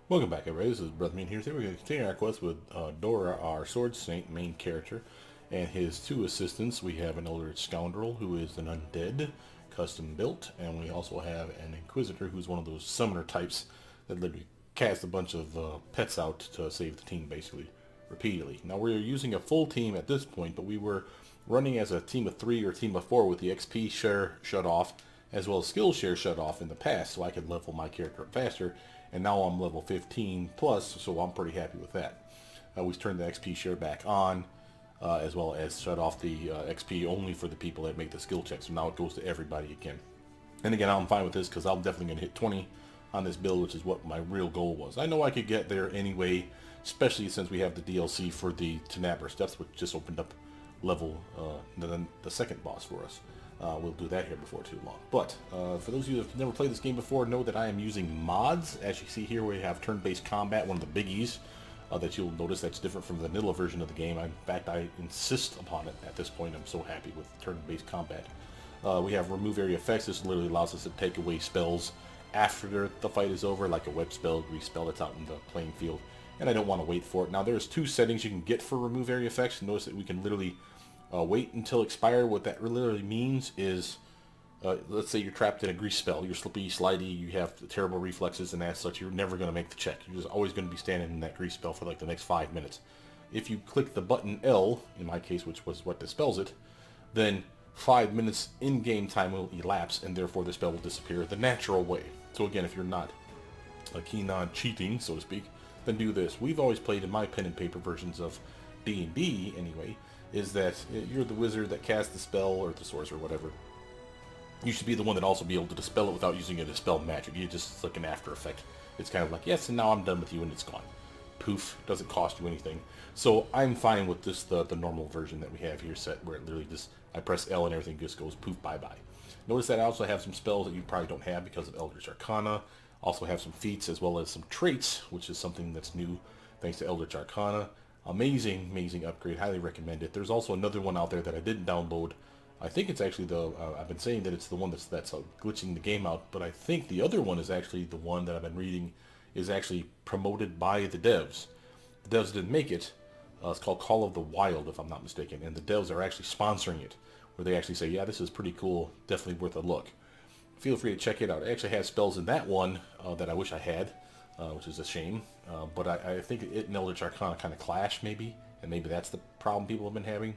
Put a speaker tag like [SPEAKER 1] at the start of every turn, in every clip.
[SPEAKER 1] Welcome back, everybody. This is Brother Mean here. Today we're going to continue our quest with Dora, our Sword Saint main character, and his two assistants. We have an elder scoundrel who is an undead, custom built, and we also have an inquisitor who's one of those summoner types that literally cast a bunch of pets out to save the team, basically, repeatedly. Now we're using a full team at this point, but we were running as a team of 3 or team of 4 with the XP share shut off, as well as skill share shut off in the past, so I could level my character up faster. And now I'm level 15 plus, so I'm pretty happy with that. We turned the XP share back on, as well as shut off the XP only for the people that make the skill check. So now it goes to everybody again. And again, I'm fine with this because I'm definitely going to hit 20 on this build, which is what my real goal was. I know I could get there anyway, especially since we have the DLC for the Triumvirate steps, which just opened up level the second boss for us. We'll do that here before too long. But for those of you that have never played this game before, know that I am using mods. As you see here, we have turn-based combat, one of the biggies that you'll notice that's different from the vanilla version of the game. In fact, I insist upon it at this point. I'm so happy with turn-based combat. We have remove area effects. This literally allows us to take away spells after the fight is over, like a web spell, grease spell that's out in the playing field. And I don't want to wait for it. Now, there's 2 settings you can get for remove area effects. Notice that we can literally wait until expired. What that literally means is, let's say you're trapped in a grease spell. You're slippy, slidey, you have terrible reflexes, and as such, you're never going to make the check. You're just always going to be standing in that grease spell for like the next 5 minutes. If you click the button L, in my case, which was what dispels it, then 5 minutes in-game time will elapse, and therefore the spell will disappear the natural way. So again, if you're not keen on cheating, so to speak, then do this. We've always played in my pen and paper versions of D&D, anyway, is that you're the wizard that casts the spell, or the sorcerer, whatever. You should be the one that also be able to dispel it without using a dispel magic. You just, it's like an after effect. It's kind of like, yes, and now I'm done with you, and it's gone. Poof, doesn't cost you anything. So I'm fine with this, the normal version that we have here set, where it literally just, I press L and everything just goes poof, bye-bye. Notice that I also have some spells that you probably don't have because of Eldritch Arcana. Also have some feats as well as some traits, which is something that's new thanks to Eldritch Arcana. Amazing, amazing upgrade. Highly recommend it. There's also another one out there that I didn't download. I think it's actually the, I've been saying that it's the one that's glitching the game out, but I think the other one is actually the one that I've been reading is actually promoted by the devs. The devs didn't make it. It's called Call of the Wild, if I'm not mistaken, and the devs are actually sponsoring it, where they actually say, yeah, this is pretty cool, definitely worth a look. Feel free to check it out. I actually have spells in that one that I wish I had, which is a shame. But I think it and Eldritch Arcana kind of clash, maybe, and maybe that's the problem people have been having.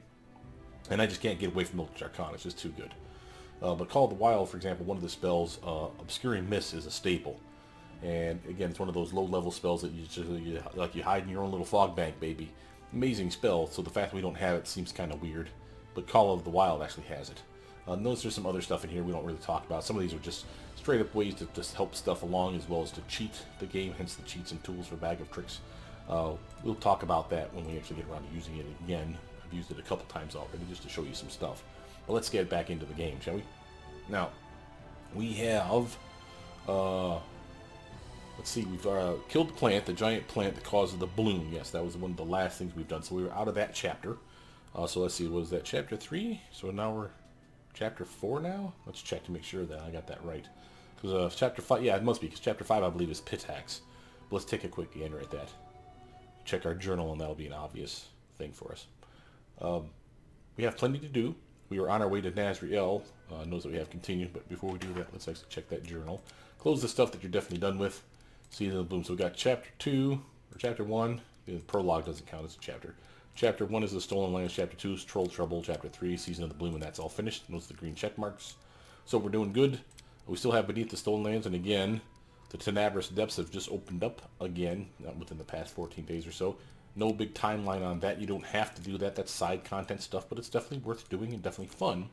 [SPEAKER 1] And I just can't get away from Eldritch Arcana. It's just too good. But Call of the Wild, for example, one of the spells, Obscuring Mist, is a staple. And again, it's one of those low-level spells that you hide in your own little fog bank, baby. Amazing spell. So the fact that we don't have it seems kind of weird. But Call of the Wild actually has it. Notice there's some other stuff in here we don't really talk about. Some of these are just straight up ways to just help stuff along, as well as to cheat the game, hence the cheats and tools for Bag of Tricks. We'll talk about that when we actually get around to using it again. I've used it a couple times already just to show you some stuff. But let's get back into the game, shall we? Now, we have, let's see, we've killed the plant, the giant plant that causes the bloom. Yes, that was one of the last things we've done. So we were out of that chapter. So let's see, was that chapter 3? So now we're chapter 4 now? Let's check to make sure that I got that right. Because chapter 5, yeah, it must be, because chapter 5, I believe, is Pitax. But let's take a quick gander at that. Check our journal, and that'll be an obvious thing for us. We have plenty to do. We are on our way to Nazriel. Knows that we have continued, but before we do that, let's actually check that journal. Close the stuff that you're definitely done with. Season of the Bloom. So we got chapter 2, or chapter 1. The prologue doesn't count as a chapter. Chapter 1 is the Stolen Lands. Chapter 2 is Troll Trouble. Chapter 3, Season of the Bloom, and that's all finished. Those are the green check marks. So we're doing good. We still have Beneath the Stolen Lands, and again, the Tenebris Depths have just opened up again, not within the past 14 days or so. No big timeline on that. You don't have to do that. That's side content stuff, but it's definitely worth doing and definitely fun.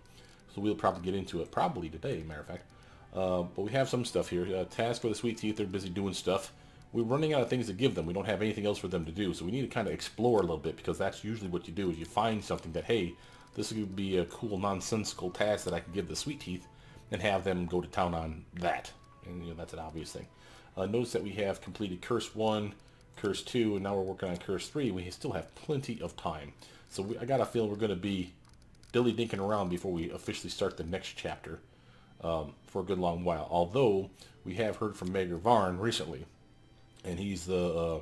[SPEAKER 1] So we'll probably get into it probably today, matter of fact. But we have some stuff here. Task for the Sweet Teeth. They're busy doing stuff. We're running out of things to give them. We don't have anything else for them to do. So we need to kind of explore a little bit, because that's usually what you do, is you find something that, hey, this would be a cool, nonsensical task that I can give the Sweet Teeth, and have them go to town on that. And you know, that's an obvious thing. Notice that we have completed Curse 1, Curse 2, and now we're working on Curse 3. We still have plenty of time. So I got a feeling we're going to be dilly-dinking around before we officially start the next chapter for a good long while. Although, we have heard from Mayor Varn recently and he's the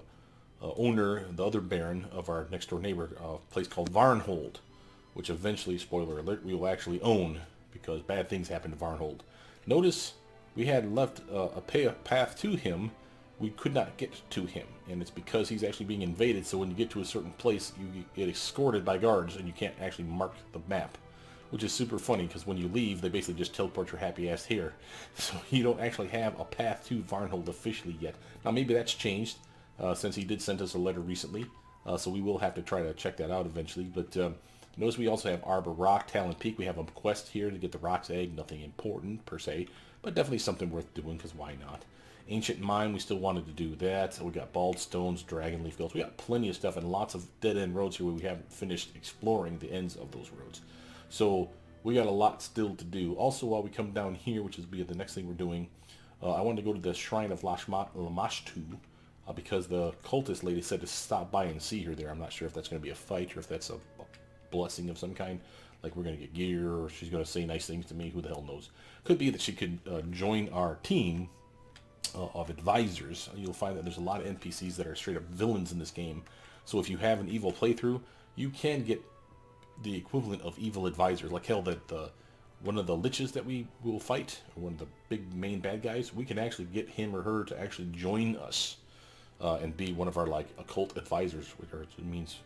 [SPEAKER 1] owner, the other baron of our next door neighbor, a place called Varnhold, which eventually, spoiler alert, we will actually own because bad things happen to Varnhold. Notice we had left a path to him. We could not get to him, and it's because he's actually being invaded. So when you get to a certain place, you get escorted by guards, and you can't actually mark the map, which is super funny because when you leave, they basically just teleport your happy ass here. So you don't actually have a path to Varnhold officially yet. Now maybe that's changed since he did send us a letter recently, so we will have to try to check that out eventually. But notice we also have Arbor Rock, Talon Peak. We have a quest here to get the Rock's Egg. Nothing important per se, but definitely something worth doing because why not? Ancient Mine, we still wanted to do that. We got Bald Stones, Dragonleaf Gulch. We got plenty of stuff and lots of dead-end roads here where we haven't finished exploring the ends of those roads. So we got a lot still to do. Also, while we come down here, which is the next thing we're doing, I wanted to go to the Shrine of Lamashtu because the cultist lady said to stop by and see her there. I'm not sure if that's going to be a fight or if that's a blessing of some kind. Like we're going to get gear or she's going to say nice things to me. Who the hell knows? Could be that she could join our team of advisors. You'll find that there's a lot of NPCs that are straight up villains in this game. So if you have an evil playthrough, you can get the equivalent of evil advisors. Like hell, that one of the liches that we will fight, or one of the big main bad guys, we can actually get him or her to actually join us and be one of our like occult advisors, which means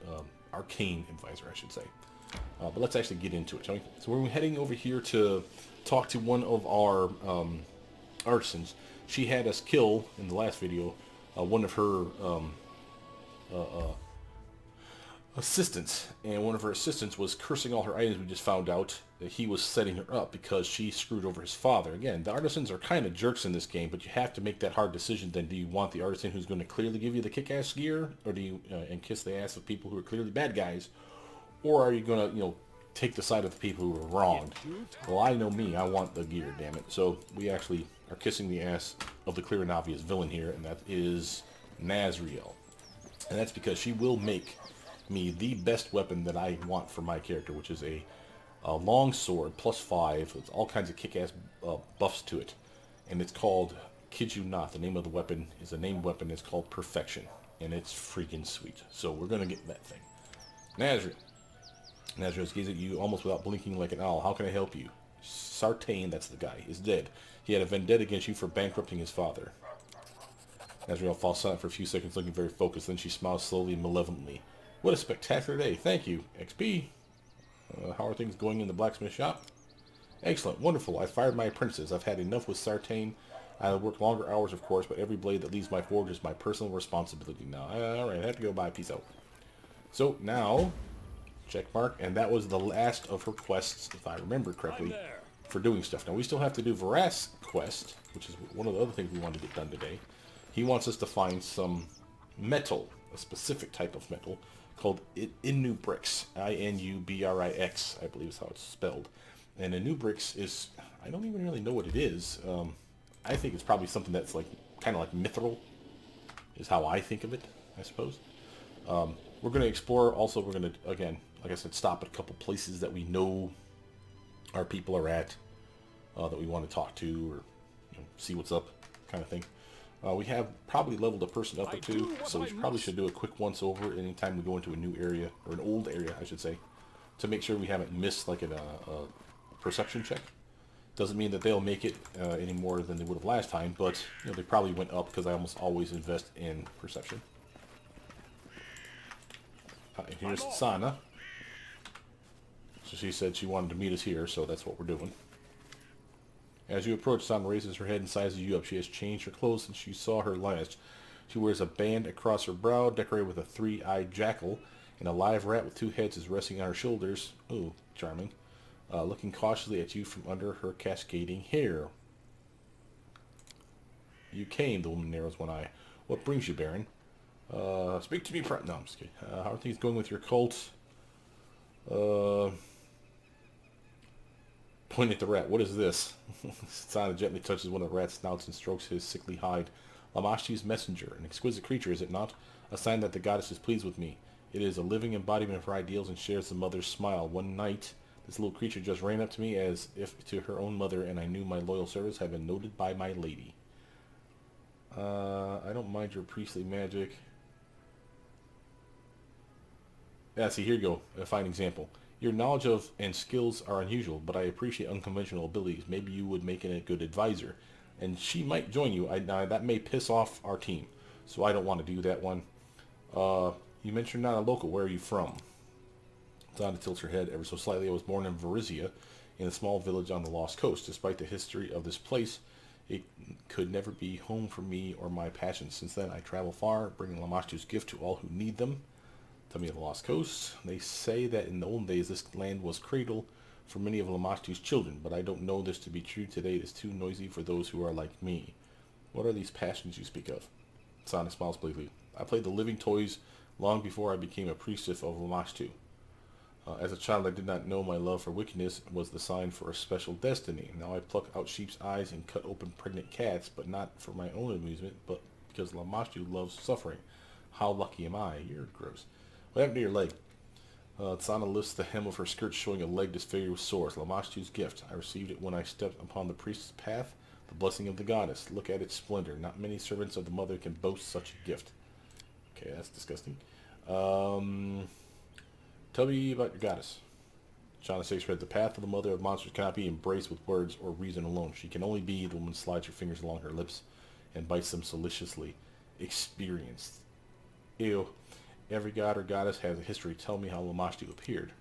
[SPEAKER 1] arcane advisor, I should say. But let's actually get into it, shall we? So we're heading over here to talk to one of our artisans. She had us kill, in the last video, one of her assistants. And one of her assistants was cursing all her items. We just found out that he was setting her up because she screwed over his father. Again, the artisans are kind of jerks in this game, but you have to make that hard decision. Then do you want the artisan who's going to clearly give you the kick-ass gear? Or do you, and kiss the ass of people who are clearly bad guys? Or are you going to, take the side of the people who were wronged? Well, I know me. I want the gear, damn it. So we actually are kissing the ass of the clear and obvious villain here, and that is Nazriel. And that's because she will make me the best weapon that I want for my character, which is a long sword, +5, with all kinds of kick-ass buffs to it. And it's called, kid you not, the name of the weapon is a named weapon. It's called Perfection, and it's freaking sweet. So we're going to get that thing. Nazriel. Nazriel gazes at you almost without blinking like an owl. How can I help you? Sartain, that's the guy, is dead. He had a vendetta against you for bankrupting his father. Nazriel falls silent for a few seconds, looking very focused. Then she smiles slowly and malevolently. What a spectacular day. Thank you. XP. How are things going in the blacksmith shop? Excellent. Wonderful. I fired my apprentices. I've had enough with Sartain. I work longer hours, of course, but every blade that leaves my forge is my personal responsibility now. Alright, I have to go. Bye. Peace out. So, now, check mark, and that was the last of her quests, if I remember correctly, for doing stuff. Now, we still have to do Varas' quest, which is one of the other things we wanted to get done today. He wants us to find some metal, a specific type of metal, called Inubrix, I-N-U-B-R-I-X, I believe is how it's spelled. And Inubrix is, I don't even really know what it is. I think it's probably something that's like, kind of like mithril, is how I think of it, I suppose. We're going to explore, also we're going to, again, like I said, stop at a couple places that we know our people are at, that we want to talk to, or see what's up, kind of thing. We have probably leveled a person up or two, so we probably should do a quick once over anytime we go into a new area, or an old area, I should say, to make sure we haven't missed like a perception check. Doesn't mean that they'll make it any more than they would have last time, but they probably went up because I almost always invest in perception. And here's Sana. So she said she wanted to meet us here, so that's what we're doing. As you approach, Sana raises her head and sizes you up. She has changed her clothes since you saw her last. She wears a band across her brow, decorated with a three-eyed jackal, and a live rat with two heads is resting on her shoulders. Ooh, charming. Looking cautiously at you from under her cascading hair. You came, the woman narrows one eye. What brings you, Baron? Speak to me, no, I'm just kidding. How are things going with your cult? Point at the rat. What is this? Sana gently touches one of the rat's snouts and strokes his sickly hide. Lamashtu's messenger. An exquisite creature, is it not? A sign that the goddess is pleased with me. It is a living embodiment of her ideals and shares the mother's smile. One night, this little creature just ran up to me as if to her own mother, and I knew my loyal service had been noted by my lady. I don't mind your priestly magic. Yeah, see, here you go. A fine example. Your knowledge of and skills are unusual, but I appreciate unconventional abilities. Maybe you would make it a good advisor. And she might join you. Now, that may piss off our team, so I don't want to do that one. You mentioned you're not a local. Where are you from? Donna tilts her head ever so slightly. I was born in Varizia, in a small village on the Lost Coast. Despite the history of this place, it could never be home for me or my passions. Since then, I travel far, bringing Lamashtu's gift to all who need them. Tell me of the Lost Coast. They say that in the old days, this land was cradle for many of Lamashtu's children, but I don't know this to be true today. It is too noisy for those who are like me. What are these passions you speak of? Sana smiles bleakly. I played the living toys long before I became a priestess of Lamashtu. As a child, I did not know my love for wickedness was the sign for a special destiny. Now I pluck out sheep's eyes and cut open pregnant cats, but not for my own amusement, but because Lamashtu loves suffering. How lucky am I? You're gross. What happened to your leg? Tsana lifts the hem of her skirt, showing a leg disfigured with sores. Lamashtu's gift. I received it when I stepped upon the priest's path, the blessing of the goddess. Look at its splendor. Not many servants of the mother can boast such a gift. Okay, that's disgusting. Tell me about your goddess. Shauna shakes her head. The path of the mother of monsters cannot be embraced with words or reason alone. She can only be the woman slides her fingers along her lips and bites them deliciously. Experienced. Ew. Every god or goddess has a history. Tell me how Lamashtu appeared.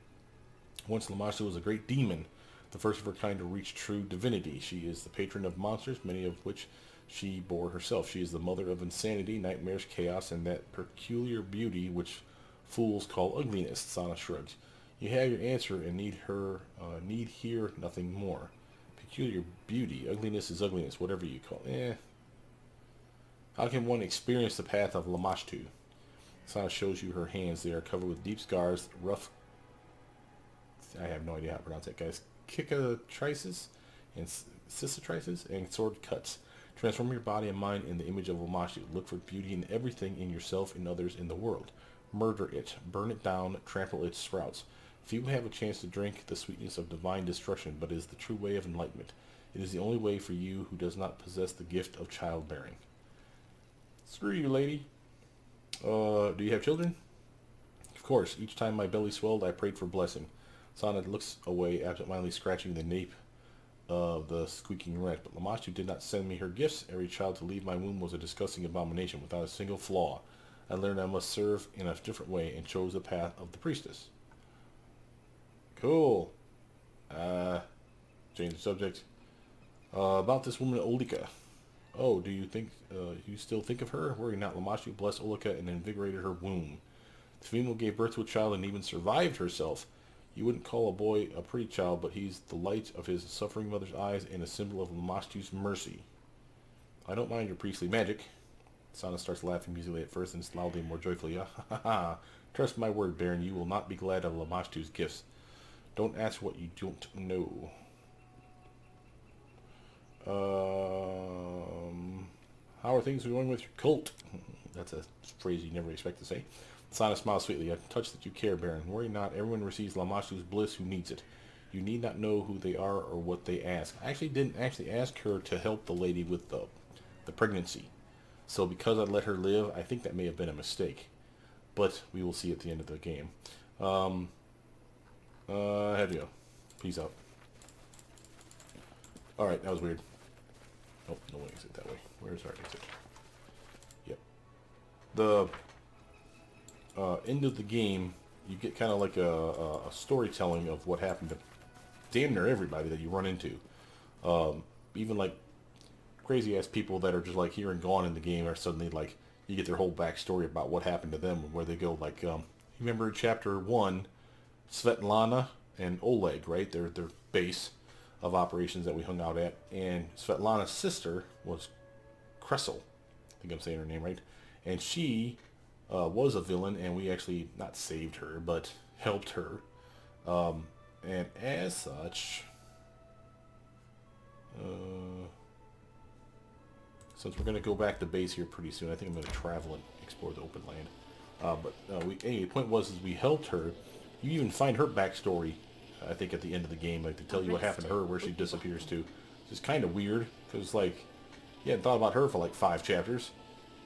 [SPEAKER 1] Once Lamashtu was a great demon, the first of her kind to reach true divinity. She is the patron of monsters, many of which she bore herself. She is the mother of insanity, nightmares, chaos, and that peculiar beauty which fools call ugliness. Sana shrugs. You have your answer and need hear nothing more. Peculiar beauty. Ugliness is ugliness, whatever you call it. How can one experience the path of Lamashtu? Sana shows you her hands. They are covered with deep scars, rough... I have no idea how to pronounce that, guys. Cicatrices and cicatrices and sword cuts. Transform your body and mind in the image of Lamashtu. Look for beauty in everything, in yourself and others in the world. Murder it, burn it down, trample its sprouts. Few have a chance to drink the sweetness of divine destruction, but it is the true way of enlightenment. It is the only way for you who does not possess the gift of childbearing. Screw you, lady. Do you have children? Of course. Each time my belly swelled, I prayed for blessing. Sana looks away, absentmindedly scratching the nape of the squeaking rat. But Lamashtu did not send me her gifts. Every child to leave my womb was a disgusting abomination without a single flaw. I learned I must serve in a different way and chose the path of the priestess. Cool. Change the subject. About this woman, Olika. Oh, do you think, you still think of her? Worry not, Lamashtu blessed Olika and invigorated her womb. The female gave birth to a child and even survived herself. You wouldn't call a boy a pretty child, but he's the light of his suffering mother's eyes and a symbol of Lamashtu's mercy. I don't mind your priestly magic. Sana starts laughing musically at first and loudly more joyfully. Ha ha ha. Trust my word, Baron, you will not be glad of Lamashtu's gifts. Don't ask what you don't know. How are things going with your cult? That's a phrase you never expect to say. Sana smiles sweetly. I touch that you care, Baron. Worry not, everyone receives Lamashtu's bliss who needs it. You need not know who they are or what they ask. I actually didn't ask her to help the lady with the pregnancy. So because I let her live, I think that may have been a mistake. But we will see at the end of the game. Have you go. Peace out. Alright, that was weird. Oh, no way exit that way. Where's our exit? Yep. The end of the game, you get kind of like a storytelling of what happened to damn near everybody that you run into. Even like crazy ass people that are just like here and gone in the game are suddenly like, you get their whole backstory about what happened to them, where they go like, you remember chapter 1, Svetlana and Oleg, right? Their base of operations that we hung out at, and Svetlana's sister was Kressel. I think I'm saying her name right. And she was a villain, and we actually not saved her, but helped her. And as such, since we're going to go back to base here pretty soon, I think I'm going to travel and explore the open land. Anyway, the point was, is we helped her. You even find her backstory, I think, at the end of the game, like to tell you what happened to her, where she disappears to. It's kind of weird, because, like, you hadn't thought about her for like 5 chapters.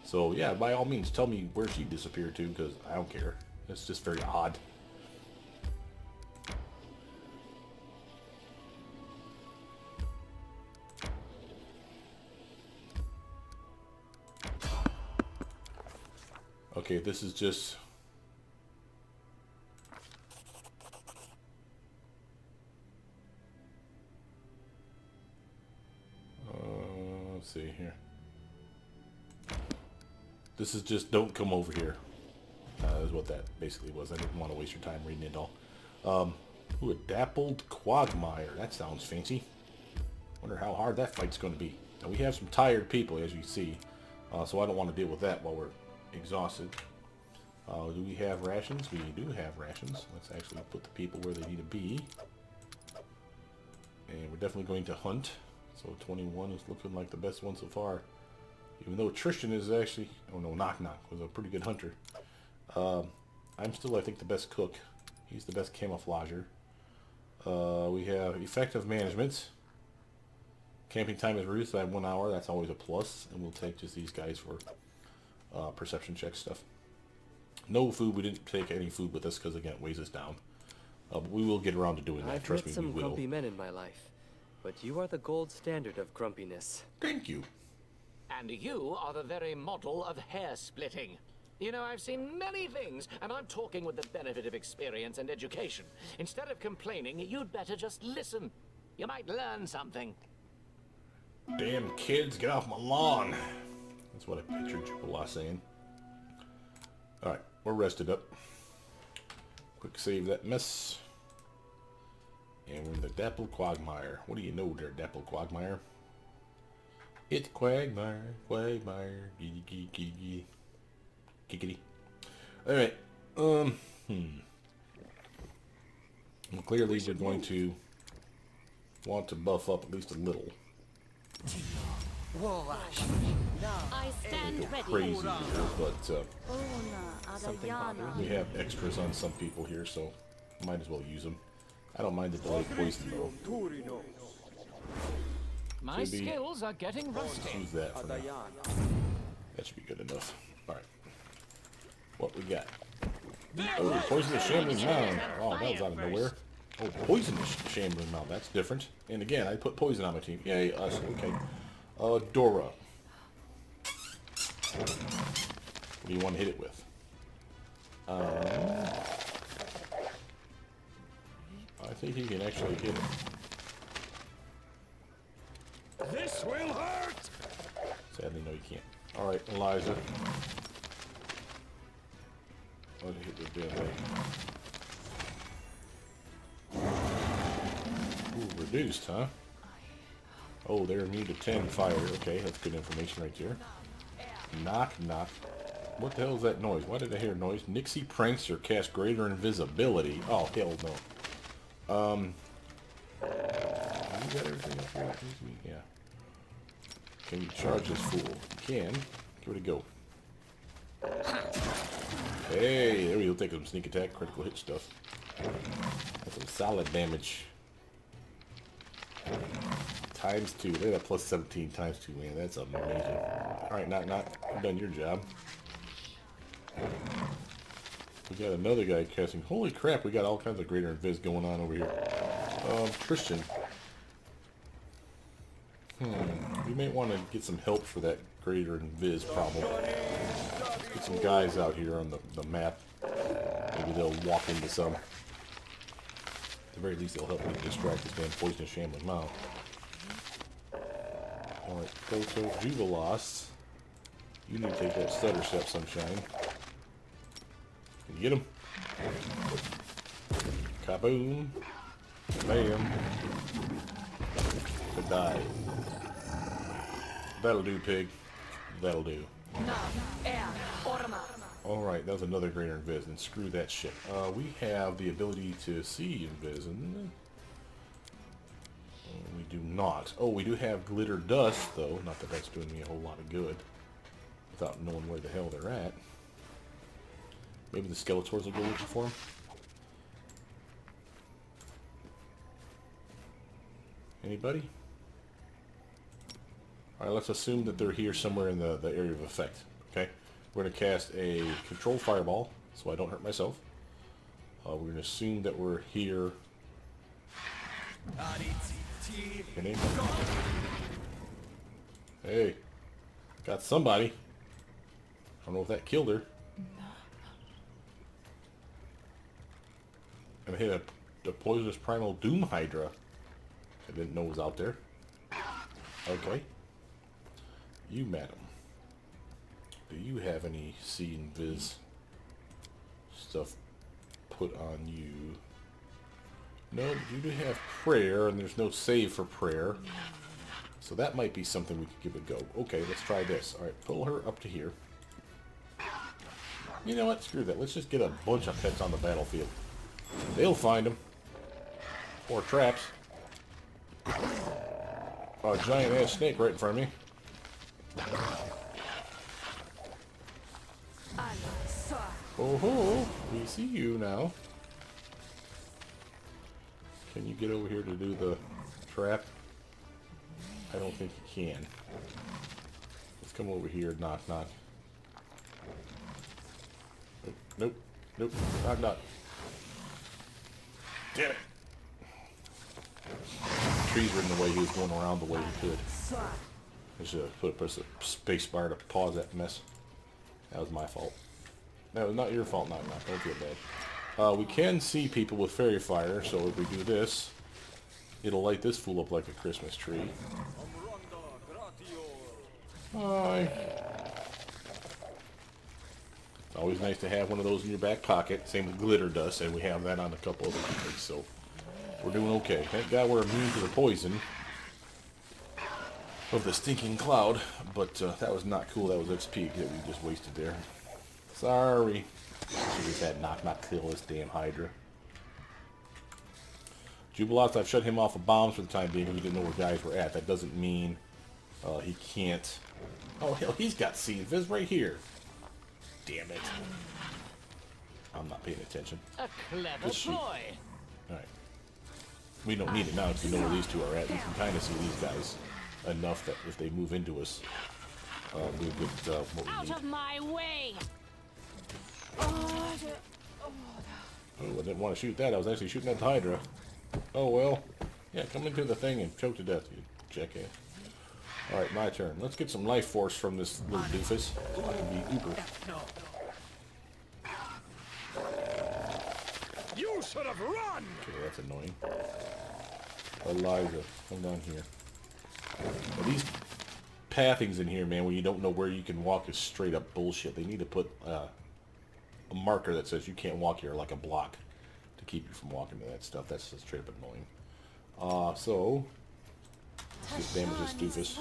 [SPEAKER 1] So yeah, by all means, tell me where she disappeared to, because I don't care. It's just very odd. Okay, this is just... let's see here. This is just don't come over here. Is what that basically was. I didn't want to waste your time reading it all. Ooh, a dappled quagmire. That sounds fancy. Wonder how hard that fight's going to be. Now we have some tired people, as you see, so I don't want to deal with that while we're exhausted. Do we have rations? We do have rations. Let's actually put the people where they need to be. And we're definitely going to hunt. So 21 is looking like the best one so far. Even though Tristan is actually... Oh no, Knock Knock was a pretty good hunter. I'm still, I think, the best cook. He's the best camouflager. We have effective management. Camping time is reduced by 1 hour. That's always a plus. And we'll take just these guys for perception check stuff. No food. We didn't take any food with us because, again, it weighs us down. But we will get around to doing that. Trust me, we will.
[SPEAKER 2] I've met some grumpy men in my life, but you are the gold standard of grumpiness.
[SPEAKER 1] Thank you.
[SPEAKER 3] And you are the very model of hair splitting. You know, I've seen many things, and I'm talking with the benefit of experience and education. Instead of complaining, you'd better just listen. You might learn something.
[SPEAKER 1] Damn kids, get off my lawn. That's what I pictured Jubala saying. Alright, we're rested up. Quick save that mess. And we're in the dappled quagmire. What do you know there, dappled quagmire? It's quagmire, quagmire, gee gee gee gee. Giggity. Alright, well, clearly we're going to want to buff up at least a little.
[SPEAKER 4] I stand ready.
[SPEAKER 1] Crazy here, but we have extras on some people here, so might as well use them. I don't mind the delayed poison though.
[SPEAKER 3] My skills are getting rusty.
[SPEAKER 1] Let's use that for now. That should be good enough. Alright. What we got? Oh, poisonous shambling mound. Oh, that was out of nowhere. Oh, poisonous shambling mound. That's different. And again, I put poison on my team. Yay, us. Okay. Dora. What do you want to hit it with? I think he can actually hit it.
[SPEAKER 5] This will hurt!
[SPEAKER 1] Sadly, no, you can't. Alright, Eliza. I'll hit the damn thing. Ooh, reduced, huh? Oh, they're immune to 10 fire. Okay, that's good information right there. Knock, knock. What the hell is that noise? Why did I hear a noise? Nixie Prankster cast greater invisibility. Oh, hell no. You got everything up here? Yeah. Can you charge this fool? You can. Give it a go. Hey, there we go. Take some sneak attack, critical hit stuff. That's some solid damage. Times 2. Look at that plus 17 times 2, man. That's amazing. Alright, Knock Knock. You've done your job. We got another guy casting. Holy crap, we got all kinds of greater invis going on over here. Christian. We may want to get some help for that greater invis problem. Let's get some guys out here on the map. Maybe they'll walk into some. At the very least, they'll help me distract this damn poisonous shambling mound. Alright, Toto Jubilos. You need to take that stutter step, sunshine. Can you get him? Kaboom. Bam. Good die. That'll do, pig. That'll do. Alright, that was another greater invis, and screw that shit. We have the ability to see invis, and we do not. Oh, we do have glitter dust, though. Not that that's doing me a whole lot of good. Without knowing where the hell they're at. Maybe the Skeletors will go looking for them. Anybody? Alright, let's assume that they're here somewhere in the area of effect. Okay, we're going to cast a control fireball, so I don't hurt myself. We're going to assume that we're here. Hey, got somebody. I don't know if that killed her. And I hit a poisonous primal doom hydra. I didn't know was out there. Okay. You, madam. Do you have any see and viz stuff put on you? No, but you do have prayer, and there's no save for prayer. So that might be something we could give a go. Okay, let's try this. Alright, pull her up to here. You know what? Screw that. Let's just get a bunch of pets on the battlefield. They'll find them. Or traps. A giant-ass snake right in front of me. Oh ho! We see you now. Can you get over here to do the trap? I don't think you can. Let's come over here. Knock, knock. Nope. Nope. Knock, knock. Damn it! Trees were in the way. He was going around the way he could. I should have put a space bar to pause that mess. That was my fault. No, not your fault, knock, knock. Don't feel bad. We can see people with fairy fire, so if we do this, it'll light this fool up like a Christmas tree. Hi. It's always nice to have one of those in your back pocket. Same with glitter dust, and we have that on a couple other things, so we're doing okay. Thank God we're immune to the poison of the stinking cloud, but that was not cool. That was XP that we just wasted there. Sorry. Should just had knock, knock, kill this damn Hydra. Jubilots, I've shut him off of bombs for the time being because we didn't know where guys were at. That doesn't mean he can't. Oh, hell, he's got Seed Viz right here. Damn it. I'm not paying attention.
[SPEAKER 3] A clever ploy.
[SPEAKER 1] Alright. We don't need it now because we know where these two are at. We can kind of see these guys enough that if they move into us, we'll get what we need.
[SPEAKER 4] Out of my way!
[SPEAKER 1] Oh, I didn't want to shoot that. I was actually shooting at the Hydra. Oh, well. Yeah, come into the thing and choke to death, you jackass. Alright, my turn. Let's get some life force from this little doofus. So I can be uber.
[SPEAKER 5] You should have run!
[SPEAKER 1] Okay, that's annoying. Eliza, come down here. Now, these pathings in here, man, where you don't know where you can walk is straight up bullshit. They need to put a marker that says you can't walk here, like a block, to keep you from walking to that stuff. That's just straight up annoying. So just damage this doofus.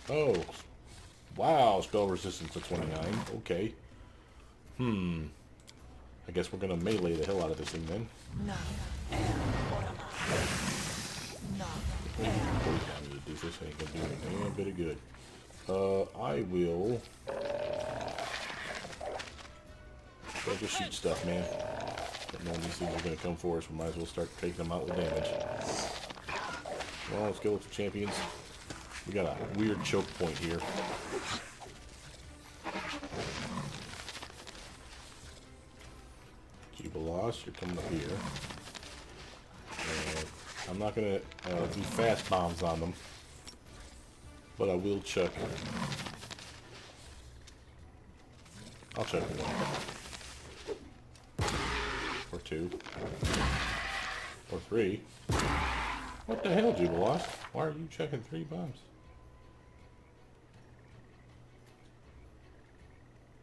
[SPEAKER 1] Oh, wow! Spell resistance to 29. Okay. I guess we're gonna melee the hell out of this thing then. Doofus ain't gonna do anything a bit of good. I will. Don't just shoot stuff, man. But knowing these things are gonna come for us, we might as well start taking them out with damage. Well, skeleton champions. We got a weird choke point here. Jubilos, you're coming up here. I'm not gonna do fast bombs on them, but I will chuck. I'll chuck one. Or two. Or three. What the hell, Jubilos? Why are you chucking 3 bombs?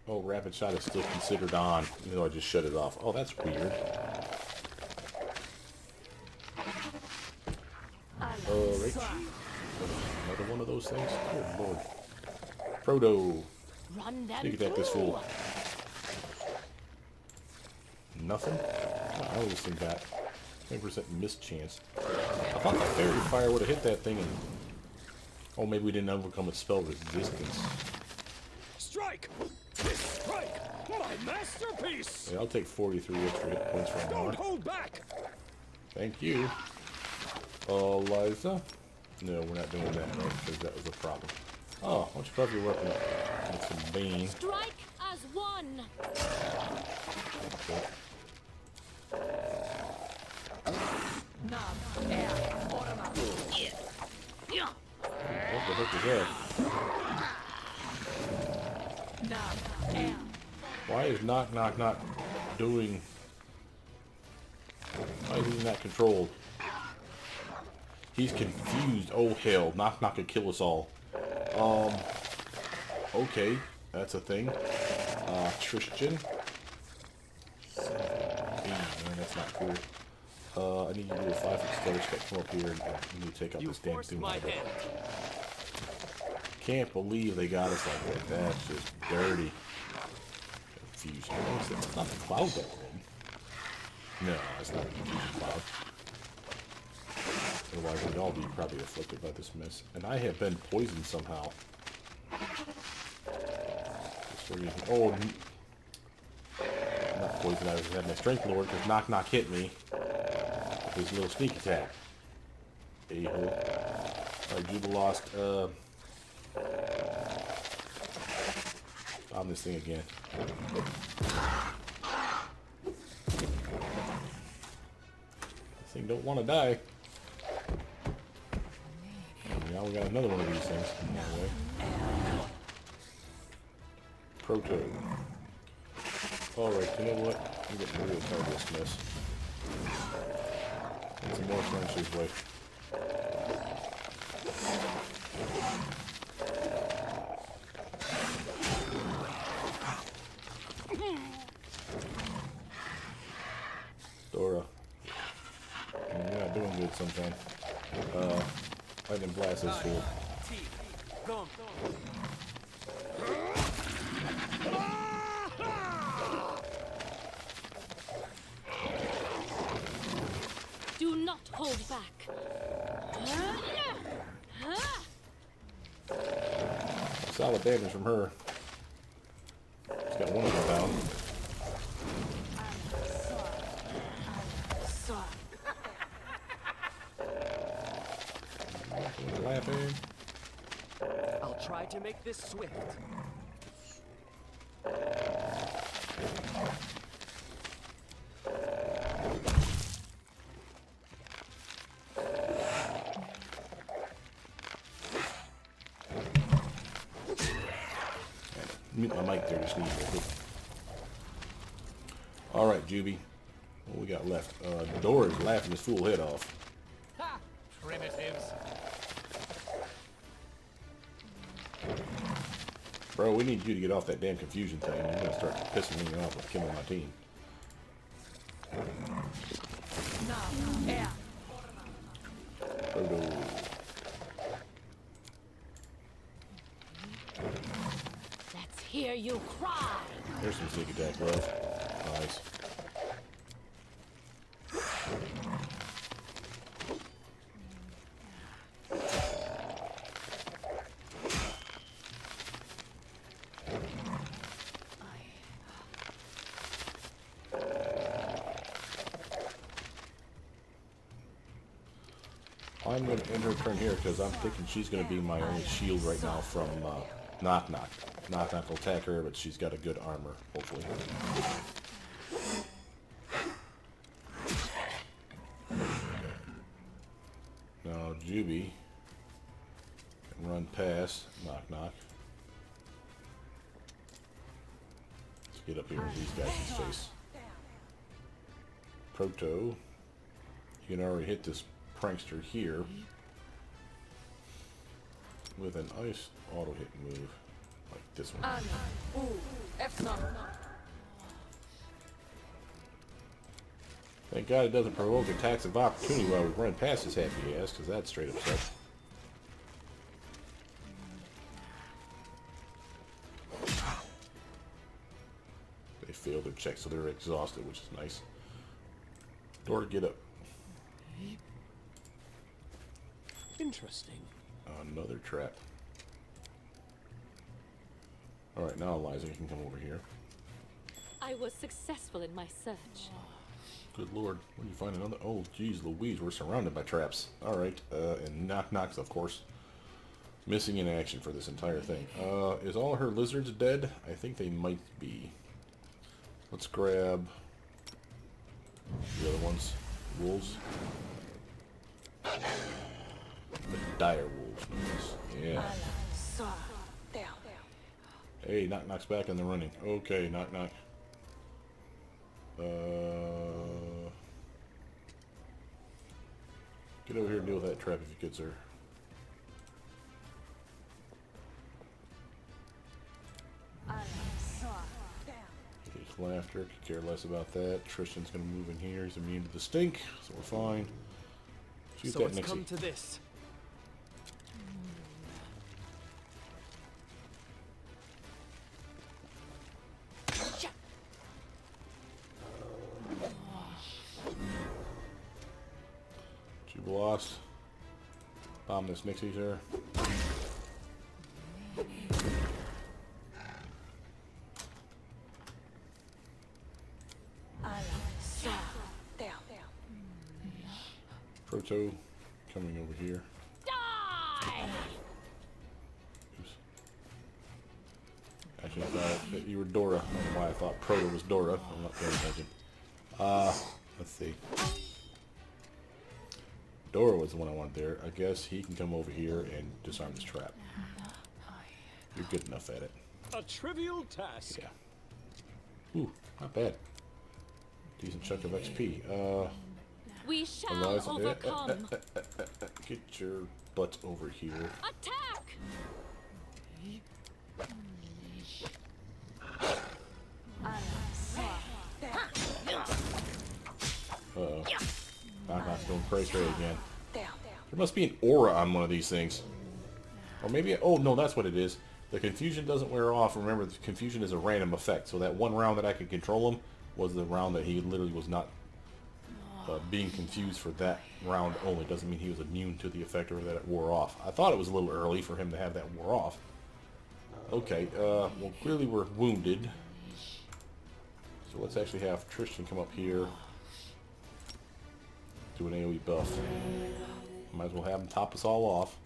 [SPEAKER 1] Oh, rapid shot is still considered on, even though I just shut it off. Oh, that's weird. Right. Another one of those things? Good lord. Proto. Sneak attack this fool. Nothing? I always think that. 20% mischance. I thought the fairy fire would have hit that thing and... Oh, maybe we didn't overcome its spell resistance.
[SPEAKER 5] Strike! Strike! My masterpiece!
[SPEAKER 1] Yeah, I'll take 43 extra hit points from now.
[SPEAKER 5] Don't hold back!
[SPEAKER 1] Thank you. Eliza? No, we're not doing that, right? Because that was a problem. Oh, why don't you buff your weapon with some Bane?
[SPEAKER 4] Strike as one.
[SPEAKER 1] Okay. What the heck is that? Why is Knock Knock not doing... Why is he not controlled? He's confused. Oh hell, Knock Knock could kill us all. Okay, that's a thing. Tristan. Man, that's not cool. I need you to do a 5-foot stutter step, come up here and you need to take out this damn thing. Can't believe they got us like that. That's just dirty. Confusion. It's not the cloud that we're in. No, it's not a confusion cloud. Otherwise, we'd all be probably afflicted by this mess. And I have been poisoned somehow. Oh, I'm not poisoned. I was having my strength lowered because Knock Knock hit me with his little sneak attack. A-hole. Alright, Juba lost. On this thing again. This thing don't want to die. Now we got another one of these things. Anyway. Proto. Alright, you know what? I'm getting really tired of this mess. Get some more French this way. Dora. You're not doing good sometimes. Lightning Blast is full.
[SPEAKER 4] Do not hold back.
[SPEAKER 1] Solid damage from her. She's got one of them down. Laughing.
[SPEAKER 2] I'll try to make this swift.
[SPEAKER 1] Mute my mic there just need to. Alright, Juby. What we got left? Dorraj is laughing his fool head off.
[SPEAKER 3] Ha! Primitives.
[SPEAKER 1] Bro, we need you to get off that damn confusion thing. You're gonna start pissing me off with killing my team. Proto.
[SPEAKER 4] Let's hear you cry.
[SPEAKER 1] There's some sneak attack left. Nice. I'm going to end her turn here because I'm thinking she's going to be my only shield right now from Knock Knock. Knock Knock will attack her, but she's got a good armor, hopefully. Now, Juby can run past Knock Knock. Let's get up here in these guys' face. Proto, you can already hit this prankster here with an ice auto hit move like this one. Thank God it doesn't provoke attacks of opportunity while we run past his happy ass, because that's straight up sucks. They failed their check, so they're exhausted, which is nice. Dora, get up.
[SPEAKER 2] Interesting.
[SPEAKER 1] Another trap. Alright, now Eliza, you can come over here.
[SPEAKER 4] I was successful in my search.
[SPEAKER 1] Good lord, when you find another... Oh, geez Louise, we're surrounded by traps. Alright, and Knock Knocks, of course. missing in action for this entire thing. Is all her lizards dead? I think they might be. Let's grab the other ones. Wolves. The dire wolves. Nice. Yeah. Hey, Knock Knock's back in the running. Okay, Knock Knock. Get over here and deal with that trap if you could, sir. He's laughter. Could care less about that. Tristan's gonna move in here. He's immune to the stink, so we're fine. Shoot
[SPEAKER 2] So
[SPEAKER 1] that
[SPEAKER 2] it's
[SPEAKER 1] Nixie.
[SPEAKER 2] come to this.
[SPEAKER 1] Lost. Bomb this Nixie, sir. Proto coming over here.
[SPEAKER 4] Die!
[SPEAKER 1] Oops. Actually, I thought that you were Dora. I don't know why I thought Proto was Dora. I'm not paying attention. Let's see. Dora was the one I wanted there. I guess he can come over here and disarm this trap. You're good enough at it.
[SPEAKER 5] A trivial task.
[SPEAKER 1] Yeah. Ooh, not bad. Decent chunk of XP.
[SPEAKER 4] We shall
[SPEAKER 1] Eliza,
[SPEAKER 4] overcome.
[SPEAKER 1] Get your butt over here.
[SPEAKER 4] Attack!
[SPEAKER 1] Uh-oh. Knock Knock's going cray again. There must be an aura on one of these things. Or maybe... Oh, no, that's what it is. The confusion doesn't wear off. Remember, the confusion is a random effect. So that one round that I could control him was the round that he literally was not being confused for that round only. Doesn't mean he was immune to the effect or that it wore off. I thought it was a little early for him to have that wore off. Okay, well, clearly we're wounded. So let's actually have Tristan come up here. Do an AoE buff. Might as well have him top us all off.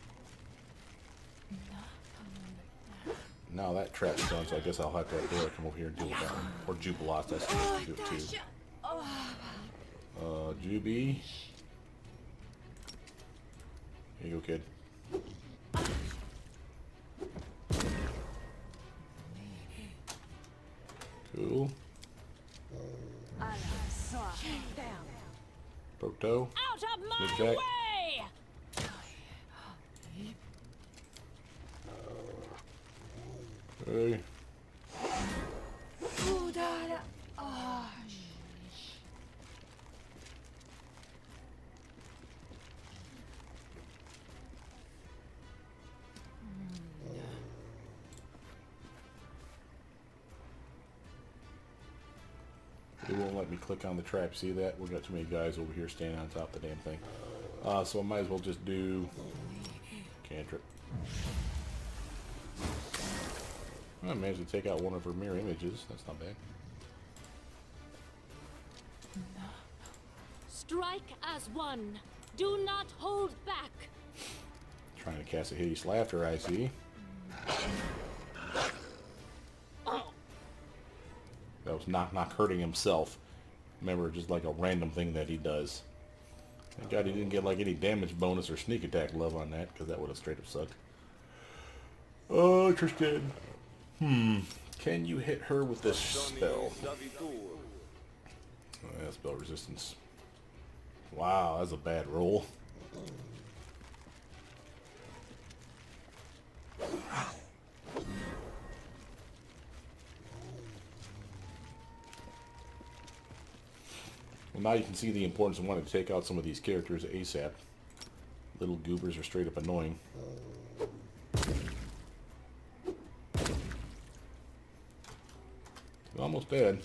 [SPEAKER 1] Now that trap's done, so I guess I'll have to have Dora come over here and deal with that one. Or Jubilost, I suppose, to do it too. Juby. Here you go, kid. Cool. Proto.
[SPEAKER 4] Out of my
[SPEAKER 1] Snipjack.
[SPEAKER 4] way!
[SPEAKER 1] Hey. It won't let me click on the trap. See that? We've got too many guys over here standing on top of the damn thing. So I might as well just do cantrip. I managed to take out one of her mirror images. That's not bad.
[SPEAKER 4] Strike as one. Do not hold back.
[SPEAKER 1] Trying to cast a hideous laughter, I see. That was Knock Knock hurting himself. Remember, just like a random thing that he does. Thank God he didn't get like any damage bonus or sneak attack love on that, because that would have straight up sucked. Oh, Tristan. Can you hit her with this spell? Oh, yeah, spell resistance. Wow, that's a bad roll. Well, now you can see the importance of wanting to take out some of these characters ASAP. Little goobers are straight up annoying. Almost dead.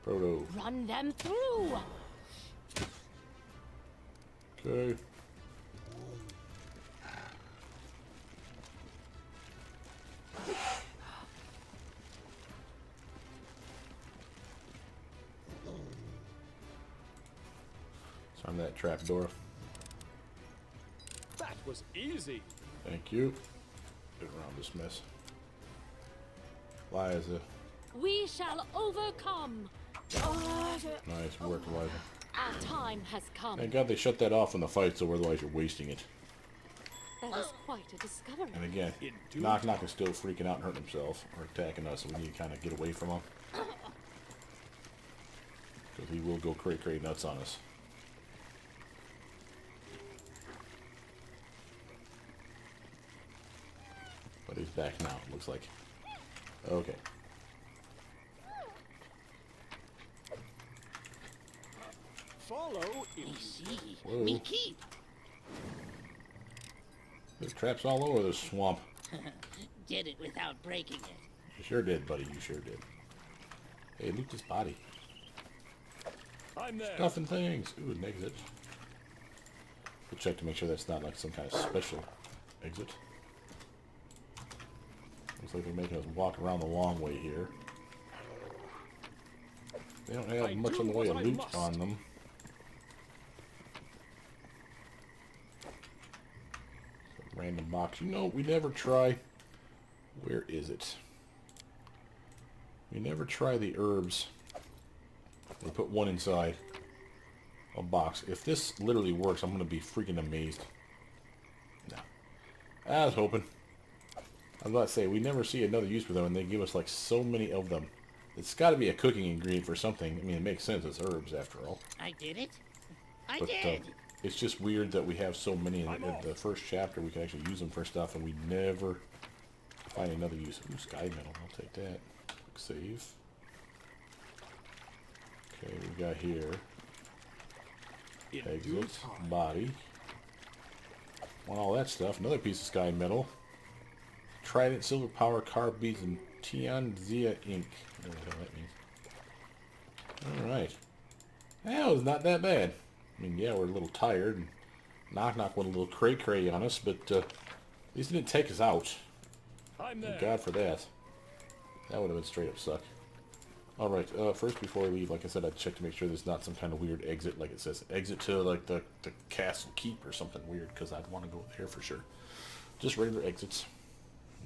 [SPEAKER 1] Proto.
[SPEAKER 4] Run them through.
[SPEAKER 1] Okay.
[SPEAKER 5] That trapdoor. was easy.
[SPEAKER 1] Thank you. Get around this mess. Liza.
[SPEAKER 4] We shall overcome.
[SPEAKER 1] Nice work, Liza.
[SPEAKER 4] Our time has come.
[SPEAKER 1] Thank God they shut that off when the fight's over, otherwise you're wasting it.
[SPEAKER 4] That is quite a discovery.
[SPEAKER 1] And again, Knock Knock is still freaking out and hurting himself, or attacking us, so we need to kind of get away from him. Because he will go cray nuts on us. But he's back now, it looks like. Okay.
[SPEAKER 5] Follow in
[SPEAKER 1] Whoa.
[SPEAKER 6] Me keep.
[SPEAKER 1] There's traps all over this swamp.
[SPEAKER 6] Did it without breaking it.
[SPEAKER 1] You sure did, buddy, you sure did. Hey, loot this body.
[SPEAKER 5] I'm there.
[SPEAKER 1] Stuff and things. Ooh, an exit. We'll check to make sure that's not like some kind of special exit. Looks like they're making us walk around the long way here. They don't have much in the way of loot on them. Some random box. You know, we never try. Where is it? We never try the herbs. We put one inside a box. If this literally works, I'm going to be freaking amazed. No. I was hoping. I was about to say, we never see another use for them, and they give us like so many of them. It's got to be a cooking ingredient for something. I mean, it makes sense. It's herbs, after all.
[SPEAKER 6] I did it. I
[SPEAKER 1] But
[SPEAKER 6] did.
[SPEAKER 1] it's just weird that we have so many in the first chapter. We can actually use them for stuff, and we never find another use. Ooh, sky metal. I'll take that. Quick save. Okay, we got here. Exit. Body. Want all that stuff. Another piece of sky metal. Trident, silver power, carb beads, and Tianzia ink. I don't know what the hell that means. Alright. That was not that bad. I mean, yeah, we're a little tired, and Knock Knock went a little cray-cray on us, but at least it didn't take us out.
[SPEAKER 5] I'm
[SPEAKER 1] Thank
[SPEAKER 5] there.
[SPEAKER 1] God for that. That would have been straight up suck. Alright, first before we leave, like I said, I'd check to make sure there's not some kind of weird exit, like it says exit to like the castle keep or something weird, because I'd want to go there for sure. Just regular exits.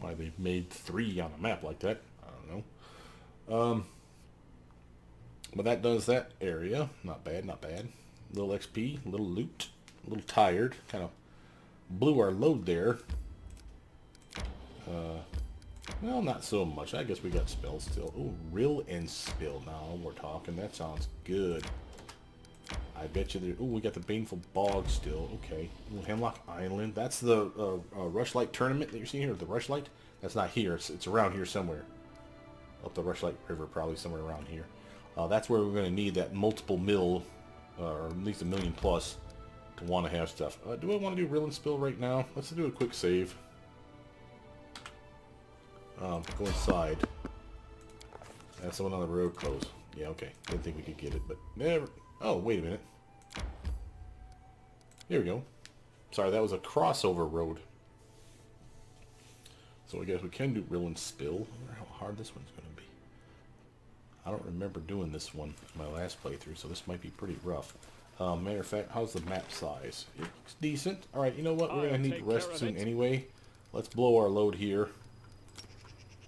[SPEAKER 1] Why they made 3 on a map like that, I don't know. But that does that area. Not bad, not bad. Little XP, little loot, a little tired. Kind of blew our load there. Well, not so much. I guess we got spells still. Oh, rill and spill. Now we're talking. That sounds good. I bet you there. Oh, we got the Baneful Bog still. Okay. Ooh, Hemlock Island. That's the Rushlight tournament that you're seeing here. The Rushlight. That's not here. It's around here somewhere. Up the Rushlight River, probably somewhere around here. That's where we're going to need that multiple mil, or at least 1 million plus, to want to have stuff. Do I want to do rill and spill right now? Let's do a quick save. Go inside. That's someone on the road close. Yeah, okay. Didn't think we could get it, but never. Oh, wait a minute. Here we go. Sorry, that was a crossover road. So I guess we can do rill and spill. I wonder how hard this one's going to be. I don't remember doing this one in my last playthrough, so this might be pretty rough. Matter of fact, how's the map size? It looks decent. Alright, you know what? We're going to need to rest soon anyway. Let's blow our load here.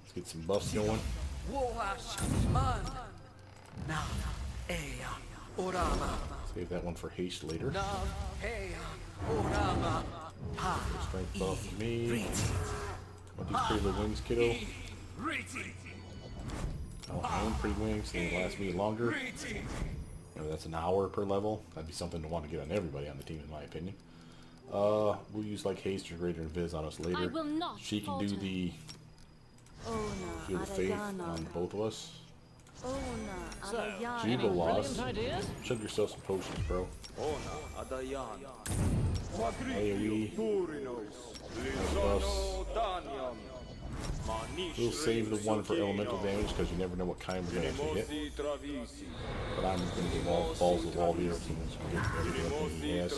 [SPEAKER 1] Let's get some buffs going. Save that one for haste later. Strength buff for me. Want these pretty little wings, kiddo? I want my own pretty wings, so they last me longer. Maybe that's an hour per level. That'd be something to want to get on everybody on the team, in my opinion. We'll use like haste or greater invis on us later.
[SPEAKER 4] I will not
[SPEAKER 1] She can do the Heal the Faith on both of us. Jiva lost. Chug yourself some potions, bro. AoE. We'll save the one for elemental damage because you never know what kind we're going to actually hit. But I'm just going to get balls of wall here so everything he has.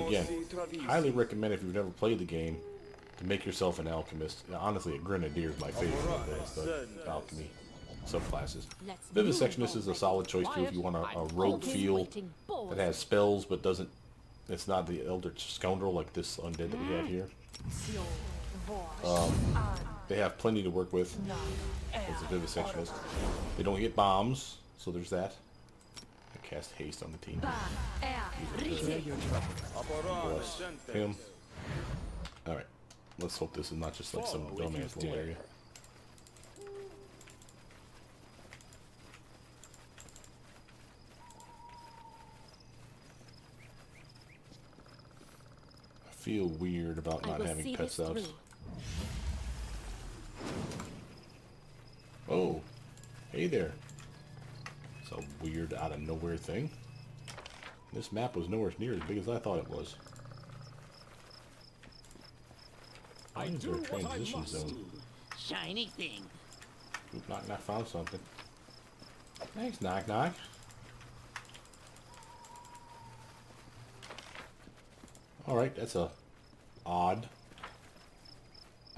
[SPEAKER 1] Again, highly recommend if you've never played the game to make yourself an alchemist. Honestly, a grenadier is my favorite of the alchemy subclasses. Vivisectionist is a solid choice too if you want a rogue feel that has spells but doesn't It's not the Eldritch Scoundrel like this undead that we have here. They have plenty to work with as a vivisectionist. They don't get bombs, so there's that. I cast haste on the team. Bless him. Alright. Let's hope this is not just like some dumbass little area. I feel weird about not having pets out. Oh, hey there. It's a weird out of nowhere thing. This map was nowhere near as big as I thought it was. Why is there a transition zone?
[SPEAKER 6] Shiny thing.
[SPEAKER 1] Oop, knock knock, found something. Thanks, knock knock. Alright, that's a odd.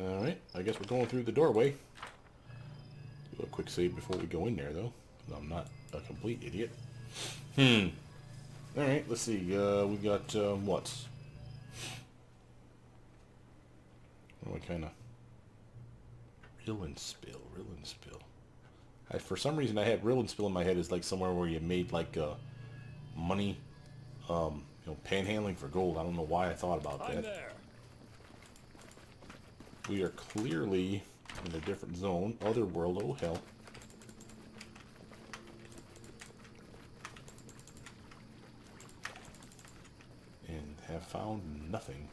[SPEAKER 1] Alright, I guess we're going through the doorway. Do a quick save before we go in there, though. I'm not a complete idiot. Alright, let's see. We got, what? What kind of... Rill and spill, rill and spill. For some reason, I had rill and spill in my head as like somewhere where you made like money, you know, panhandling for gold. I don't know why I thought about that.
[SPEAKER 5] There.
[SPEAKER 1] We are clearly in a different zone. Other world, oh hell. And have found nothing.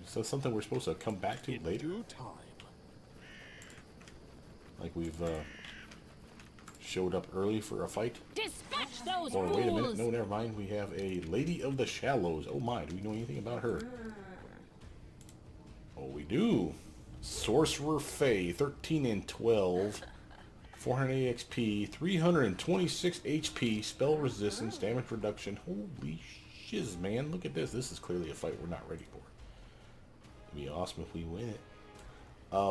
[SPEAKER 1] So something we're supposed to come back to later?
[SPEAKER 5] Due time.
[SPEAKER 1] Like we've showed up early for a fight?
[SPEAKER 4] Dispatch those
[SPEAKER 1] Or wait a minute,
[SPEAKER 4] fools!
[SPEAKER 1] no, never mind. We have a Lady of the Shallows. Oh my, do we know anything about her? Oh, we do. Sorcerer Fae, 13 and 12, 400 XP, 326 HP, spell resistance, damage reduction. Holy shiz, man. Look at this. This is clearly a fight we're not ready for. It'd be awesome if we win it.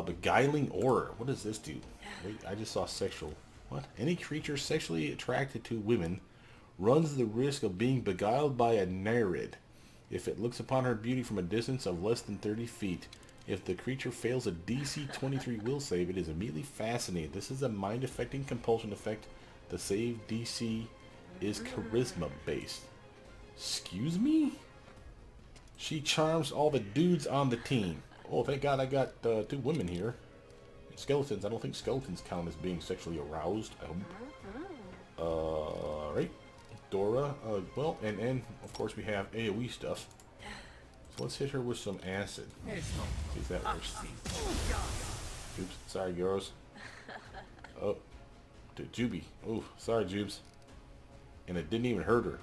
[SPEAKER 1] Beguiling Aura. What does this do? Wait, I just saw sexual. What? Any creature sexually attracted to women runs the risk of being beguiled by a Nereid if it looks upon her beauty from a distance of less than 30 feet. If the creature fails a DC 23 will save, it is immediately fascinated. This is a mind-affecting compulsion effect. The save DC is charisma based. Excuse me? She charms all the dudes on the team. Oh, thank God I got 2 women here. Skeletons. I don't think skeletons count as being sexually aroused. I hope. Right. Dora. Well, and of course we have AoE stuff. So let's hit her with some acid. See if that works. Oops. Sorry, girls. Oh. Juby. Oh, sorry, Jubes. And it didn't even hurt her.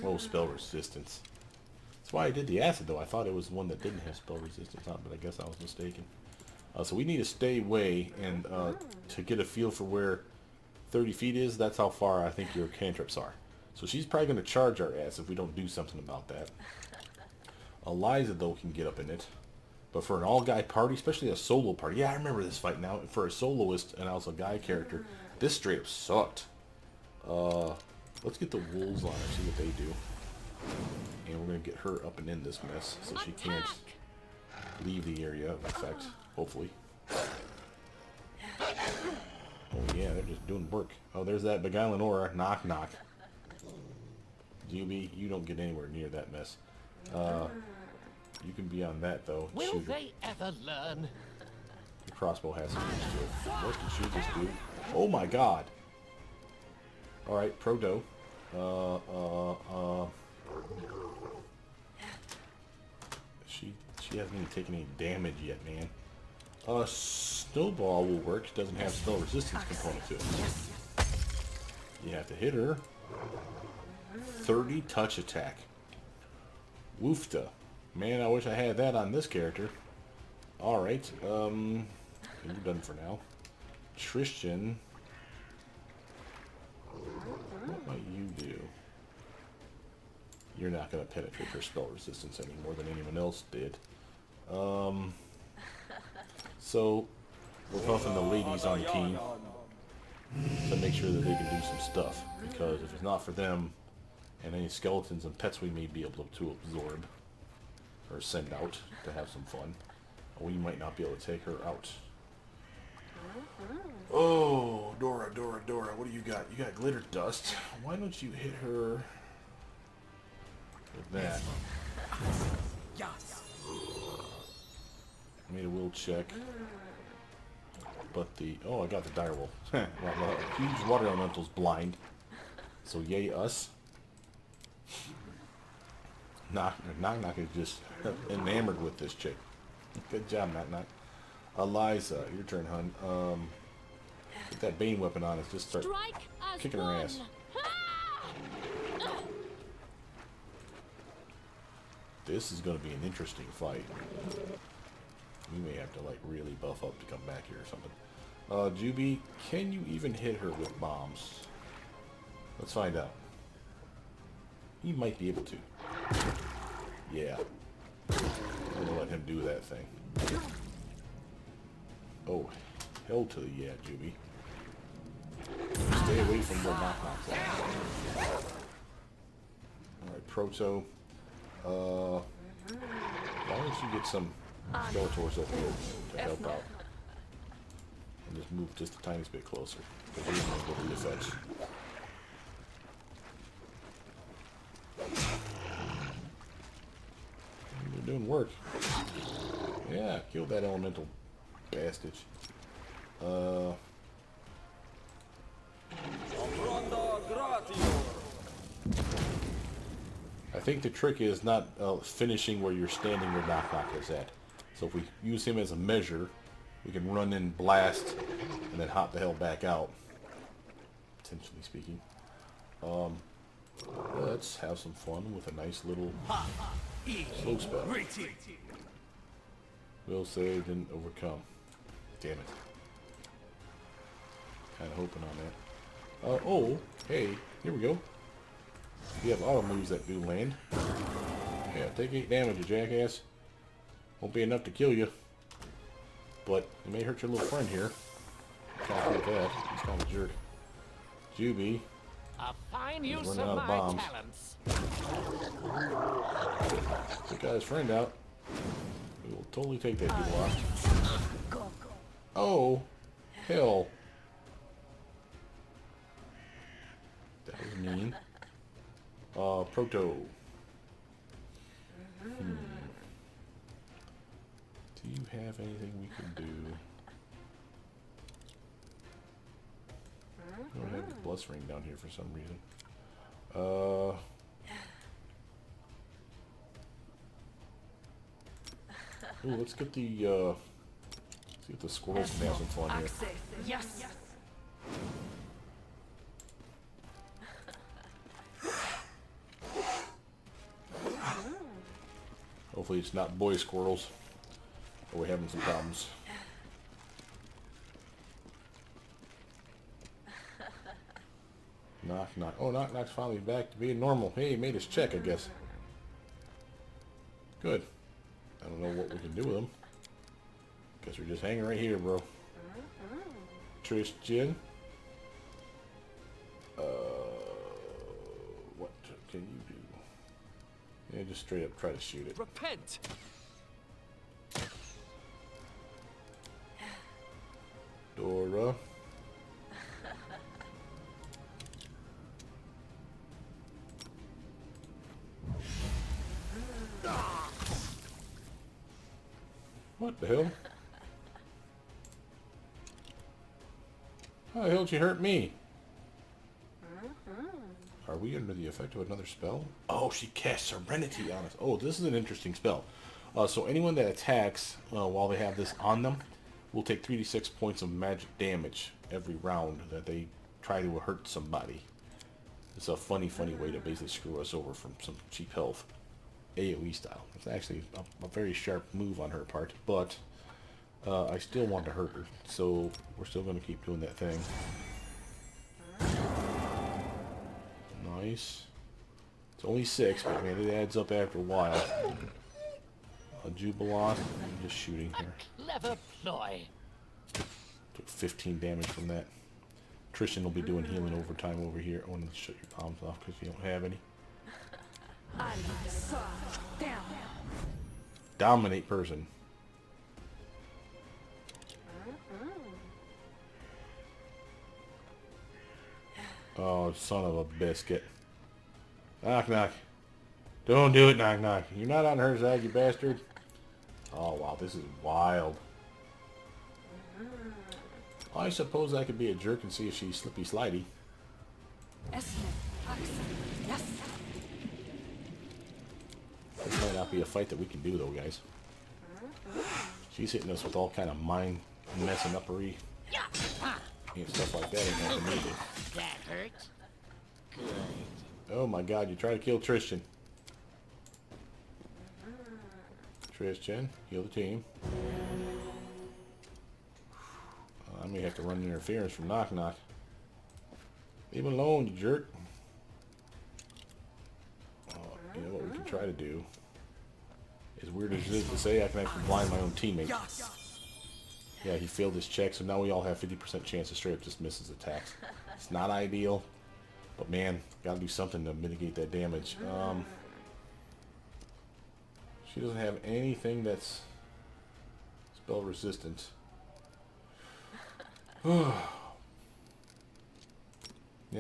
[SPEAKER 1] Oh, spell resistance. That's why I did the acid, though. I thought it was one that didn't have spell resistance on it, but I guess I was mistaken. So we need to stay away, and to get a feel for where 30 feet is, that's how far I think your cantrips are. So she's probably going to charge our ass if we don't do something about that. Eliza, though, can get up in it. But for an all-guy party, especially a solo party, yeah, I remember this fight now. For a soloist, and I was a guy character, this straight up sucked. Let's get the wolves on her, see what they do. And we're going to get her up and in this mess, so she can't leave the area of effect, hopefully. Oh yeah, they're just doing work. Oh, there's that Beguiling Aura. Knock, knock. Juby, you don't get anywhere near that mess. You can be on that, though.
[SPEAKER 3] Will
[SPEAKER 1] Shooter.
[SPEAKER 3] they ever learn?
[SPEAKER 1] The crossbow has some use to it. What did she just do? Oh my god! Alright, Proto. She hasn't even taken any damage yet, man. Snowball will work. Doesn't have spell resistance component to it. You have to hit her. 30 touch attack. Woofta. Man, I wish I had that on this character. Alright, you're done for now. Tristan. What might you do? You're not going to penetrate her spell resistance any more than anyone else did. So, we're buffing the ladies on the team to make sure that they can do some stuff. Because if it's not for them, and any skeletons and pets we may be able to absorb or send out to have some fun. We might not be able to take her out. Oh, Dora, what do you got? You got glitter dust. Why don't you hit her with that? Made a will check. But I got the direwolf. Well, the huge water elemental's blind. So yay us. Knock is just enamored with this chick. Good job, Knock. Eliza, your turn, hun. Get that Bane weapon on us. Just start kicking her ass. This is going to be an interesting fight. We may have to like really buff up to come back here or something. Juby, can you even hit her with bombs? Let's find out. He might be able to. Yeah. I'm gonna let him do that thing. Oh, hell to the yeah, Juby. Stay away from where Knock's at. Alright, Proto. Why don't you get some Skeletors up here to help out? And just move just a tiniest bit closer. Because we're going to go to the fetch. You're doing work. Yeah, kill that elemental bastard. I think the trick is not finishing where you're standing where Knock is at. So if we use him as a measure, we can run in, blast, and then hop the hell back out. Potentially speaking. Let's have some fun with a nice little slow spell. Will save and overcome. Damn it. Kind of hoping on that. Oh, hey, here we go. We have auto moves that do land. Yeah, take 8 damage, you jackass. Won't be enough to kill you. But it may hurt your little friend here. Can't do that. He's kind of a jerk. Juby.
[SPEAKER 3] A fine use
[SPEAKER 1] running
[SPEAKER 3] of
[SPEAKER 1] out of
[SPEAKER 3] my
[SPEAKER 1] bombs.
[SPEAKER 3] talents.
[SPEAKER 1] Took his friend out. We will totally take that dude lost. Oh, hell. That was mean. Proto. Do you have anything we can do? I don't have the bless ring down here for some reason. Ooh, let's get the see if the squirrels can have some fun here.
[SPEAKER 6] Yes.
[SPEAKER 1] Hopefully it's not boy squirrels, or we're having some problems. Knock. Oh, Knock's finally back to being normal. Hey, he made his check, I guess. Good. I don't know what we can do with him. Guess we're just hanging right here, bro. Tristan. What can you do? Yeah, just straight up try to shoot it.
[SPEAKER 2] Repent!
[SPEAKER 1] Dora. What the hell? How the hell did you hurt me? Are we under the effect of another spell? Oh, she casts Serenity on us. Oh, this is an interesting spell. So anyone that attacks while they have this on them will take 3d6 points of magic damage every round that they try to hurt somebody. It's a funny way to basically screw us over from some cheap health. AoE style. It's actually a very sharp move on her part, but I still want to hurt her, so we're still going to keep doing that thing. Nice. It's only 6, but man, it adds up after a while. Jubilant, I'm just shooting here.
[SPEAKER 3] Clever ploy.
[SPEAKER 1] Took 15 damage from that. Tristan will be doing healing overtime over here. I want to shut your bombs off because you don't have any. Dominate person. Oh, son of a biscuit. Knock, knock. Don't do it, knock, knock. You're not on her side, you bastard. Oh, wow, this is wild. I suppose I could be a jerk and see if she's slippy slidey. This might not be a fight that we can do, though, guys. She's hitting us with all kind of mind messing uppery and stuff like that. Ain't nothing needed.
[SPEAKER 6] That hurt? Good.
[SPEAKER 1] Oh my God! You try to kill Tristan. Tristan, heal the team. I may have to run interference from Knock Knock. Leave him alone, you jerk. You know what we can try to do? As weird as it is to say, I can actually blind my own teammate. Yeah, he failed his check, so now we all have 50% chance to straight up just miss his attacks. It's not ideal, but man, gotta do something to mitigate that damage. She doesn't have anything that's spell resistant. Yeah,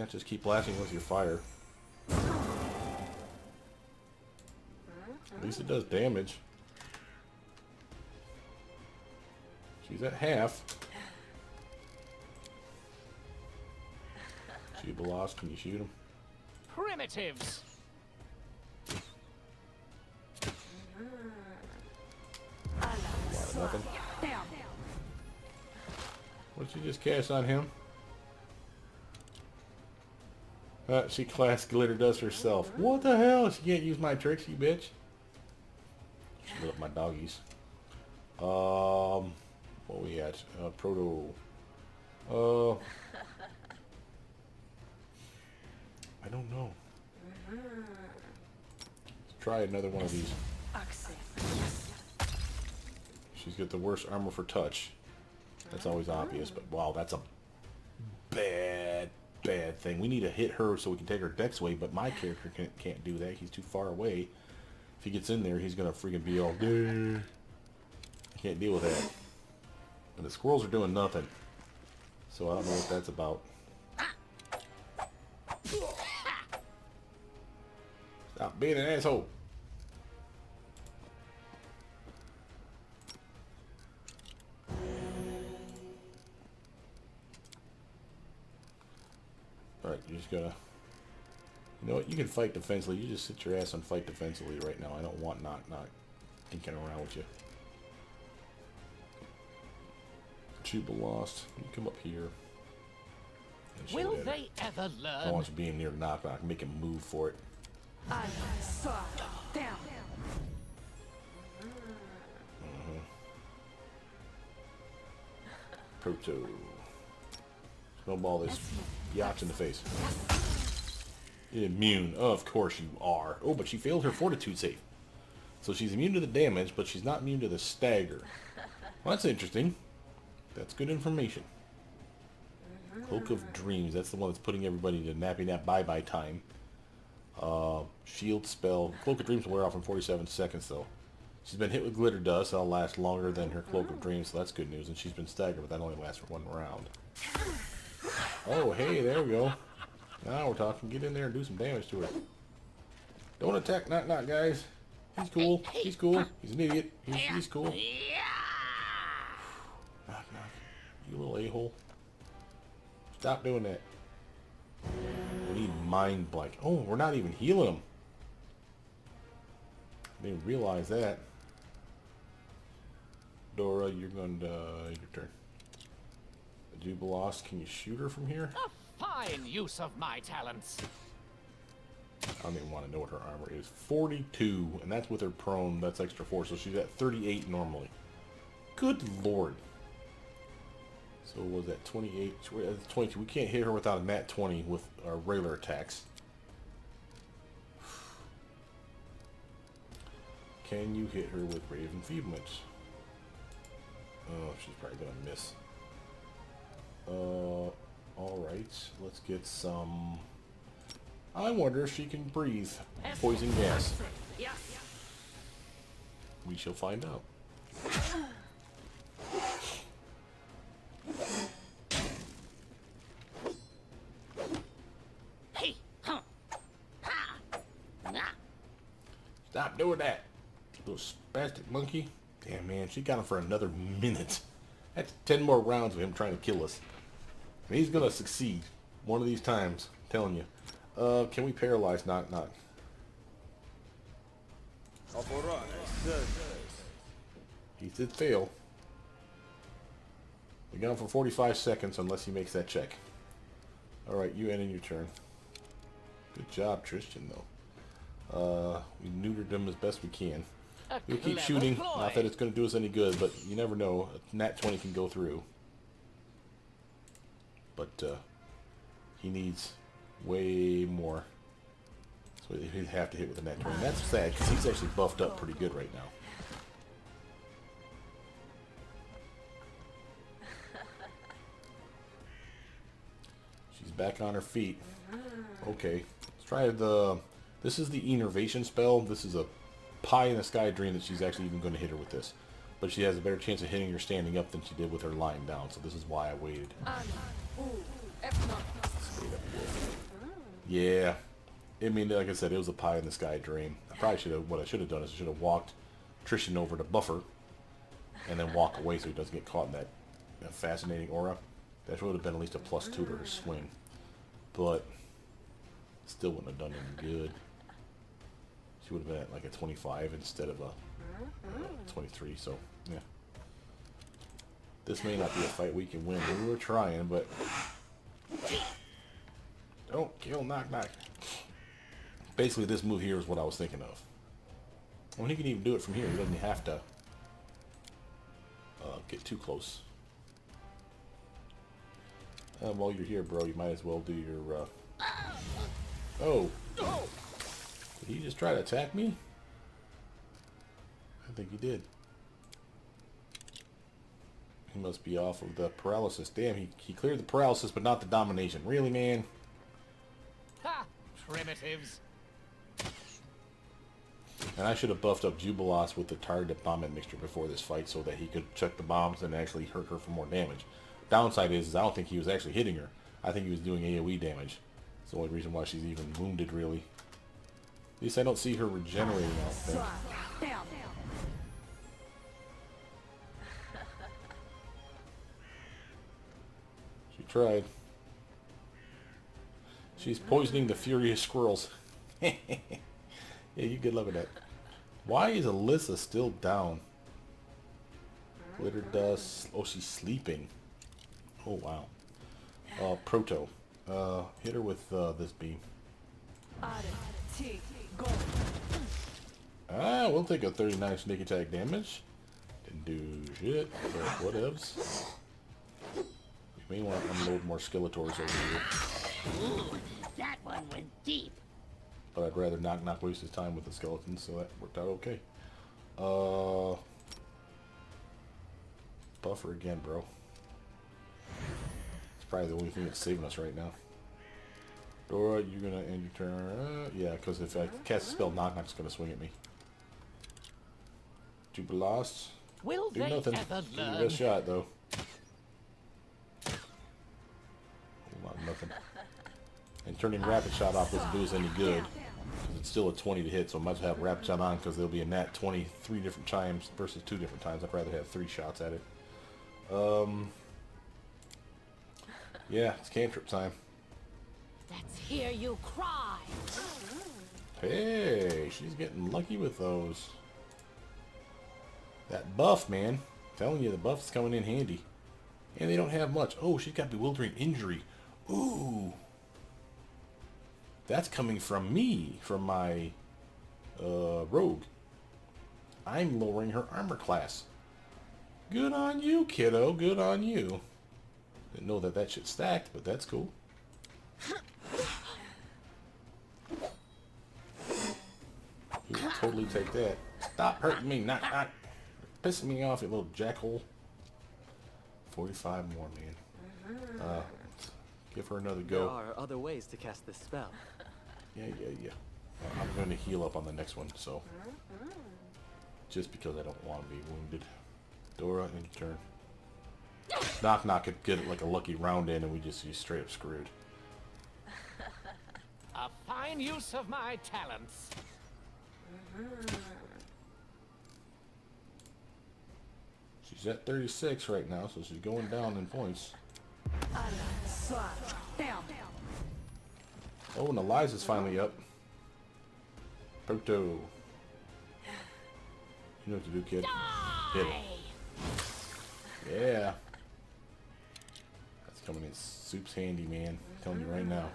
[SPEAKER 1] just keep blasting with your fire. At least it does damage. She's at half. Jubilos, can you shoot him?
[SPEAKER 3] Primitives.
[SPEAKER 1] Nothing. What did you just cast on him? She class glitter dust herself. What the hell? She can't use my tricks, you bitch. Split up my doggies. What we at? Proto. I don't know. Let's try another one of these. She's got the worst armor for touch. That's always obvious, but wow, that's a bad thing. We need to hit her so we can take her dex away, but my character can't do that. He's too far away. If he gets in there, he's gonna freaking be all dude. I can't deal with that. And the squirrels are doing nothing. So I don't know what that's about. Stop being an asshole. Alright, you just gotta... You know what? You can fight defensively. You just sit your ass and fight defensively right now. I don't want not thinking around with you. Chuba lost. You come up here.
[SPEAKER 3] Will they ever learn?
[SPEAKER 1] I want you being near Knock Knock. Make him move for it. Proto. Snowball this yacht in the face. Immune. Of course you are. Oh, but she failed her fortitude save. So she's immune to the damage, but she's not immune to the stagger. Well, that's interesting. That's good information. Cloak of Dreams. That's the one that's putting everybody to nappy nap bye-bye time. Shield spell. Cloak of Dreams will wear off in 47 seconds, though. She's been hit with glitter dust. That'll last longer than her Cloak of Dreams, so that's good news. And she's been staggered, but that only lasts for one round. Oh, hey, there we go. Now we're talking. Get in there and do some damage to her. Don't attack Knock Knock, guys. He's cool. He's cool. He's an idiot. He's cool. Knock Knock. You little a-hole. Stop doing that. We need mind blank. Oh, we're not even healing him. Didn't realize that. Dora, you're going to... your turn. Jubilos, can you shoot her from here?
[SPEAKER 3] A fine use of my talents.
[SPEAKER 1] I don't even want to know what her armor is. 42, and that's with her prone. That's extra 4, so she's at 38 normally. Good lord. So was that 28? 22. We can't hit her without a nat 20 with our regular attacks. Can you hit her with Ray of Enfeeblement? Oh, she's probably gonna miss. Alright, let's get some I wonder if she can breathe poison gas.
[SPEAKER 3] Yes.
[SPEAKER 1] We shall find out.
[SPEAKER 6] Hey, huh. Ha. Nah.
[SPEAKER 1] Stop doing that, little spastic monkey. Damn, man, she got him for another minute. That's 10 more rounds of him trying to kill us. And he's gonna succeed one of these times, I'm telling you. Can we paralyze Knock Knock? He did fail. We got him for 45 seconds unless he makes that check. Alright, you end in your turn. Good job, Tristan, though. We neutered him as best we can. We'll keep shooting. Not that it's going to do us any good, but you never know. A nat 20 can go through. But he needs way more. So he'd have to hit with a nat 20. And that's sad, because he's actually buffed up pretty good right now. She's back on her feet. Okay. Let's try the... This is the Enervation spell. This is a pie-in-the-sky dream that she's actually even going to hit her with this. But she has a better chance of hitting her standing up than she did with her lying down. So this is why I waited. Yeah. I mean, like I said, it was a pie-in-the-sky dream. I probably should have... What I should have done is I should have walked Tristan over to buffer and then walk away so he doesn't get caught in that fascinating aura. That would have been at least a +2 to her swing. But still wouldn't have done any good. She would have been at like a 25 instead of a 23, so yeah. This may not be a fight we can win, but we were trying, but don't kill Knock Knock. Basically, this move here is what I was thinking of. I mean, he can even do it from here. He doesn't have to get too close. While you're here, bro, you might as well do your... Oh! Did he just try to attack me? I think he did. He must be off of the paralysis. Damn, he cleared the paralysis, but not the domination. Really, man?
[SPEAKER 3] Ha! Primitives.
[SPEAKER 1] And I should have buffed up Jubilos with the target bomb mixture before this fight so that he could check the bombs and actually hurt her for more damage. Downside is I don't think he was actually hitting her. I think he was doing AoE damage. It's the only reason why she's even wounded, really. At least I don't see her regenerating out there. She tried. She's poisoning the furious squirrels. Yeah, you good luck with that. Why is Alyssa still down? Glitter dust. Oh, she's sleeping. Oh, wow. Proto. Hit her with this beam. Ah, we'll take a 39 sneak attack damage. Didn't do shit, but whatevs. We may want to unload more Skeletors over here.
[SPEAKER 6] Ooh, that one went deep.
[SPEAKER 1] But I'd rather not waste his time with the skeletons, so that worked out okay. Buffer again, bro. It's probably the only thing that's saving us right now. Dora, you're gonna end your turn. Yeah, because if I cast a spell, Knock Knock's gonna swing at me. Jubilost.
[SPEAKER 3] Will
[SPEAKER 1] Do
[SPEAKER 3] they
[SPEAKER 1] nothing.
[SPEAKER 3] ever
[SPEAKER 1] Give your
[SPEAKER 3] learn?
[SPEAKER 1] best shot, though. Whole lot of nothing. And turning Rapid Shot off doesn't do us any good. It's still a 20 to hit, so I might as well have Rapid Shot on because there'll be a nat 20 3 different times versus 2 different times. I'd rather have 3 shots at it. Yeah, it's cantrip time.
[SPEAKER 4] Let's hear you cry.
[SPEAKER 1] Hey, she's getting lucky with those. That buff, man. I'm telling you, the buff's coming in handy. And they don't have much. Oh, she's got Bewildering Injury. Ooh. That's coming from me, from my rogue. I'm lowering her armor class. Good on you, kiddo. Good on you. Didn't know that shit stacked, but that's cool. You will totally take that. Stop hurting me, not pissing me off, you little jackhole. 45 more, man. Give her another
[SPEAKER 2] There
[SPEAKER 1] go.
[SPEAKER 2] are other ways to cast this spell.
[SPEAKER 1] Yeah. I'm going to heal up on the next one, so. Just because I don't want to be wounded. Dora, in turn. Knock Knock could get like a lucky round in and we just be straight up screwed.
[SPEAKER 3] A fine use of my talents.
[SPEAKER 1] She's at 36 right now, so she's going down in points. Oh, and Eliza's finally up. Proto. You know what to do, kid. Hit it. Yeah. That's coming in soup's handy, man. I'm telling you right now.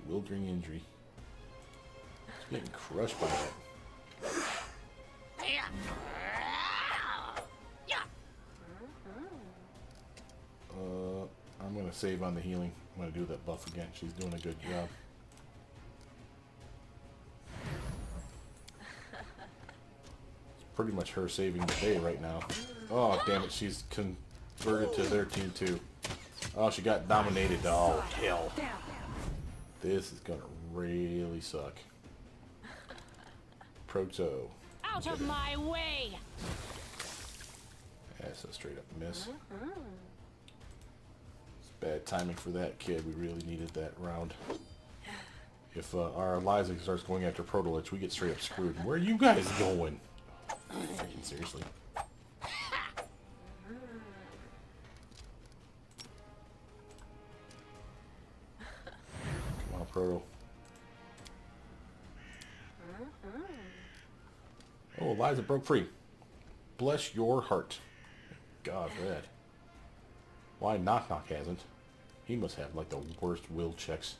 [SPEAKER 1] Bewildering injury. He's getting crushed by that. I'm gonna save on the healing. I'm gonna do that buff again. She's doing a good job. It's pretty much her saving the day right now. Oh, damn it. She's converted to their team too. Oh, she got dominated. Oh, hell. This is gonna really suck. Proto.
[SPEAKER 6] Out of my way!
[SPEAKER 1] That's a straight up miss. It's bad timing for that kid. We really needed that round. If our Eliza starts going after Proto Lich, we get straight up screwed. Where are you guys going? Freaking seriously. Come on, Proto. Oh, Eliza broke free. Bless your heart. God for that. Why Knock Knock hasn't? He must have like the worst will checks.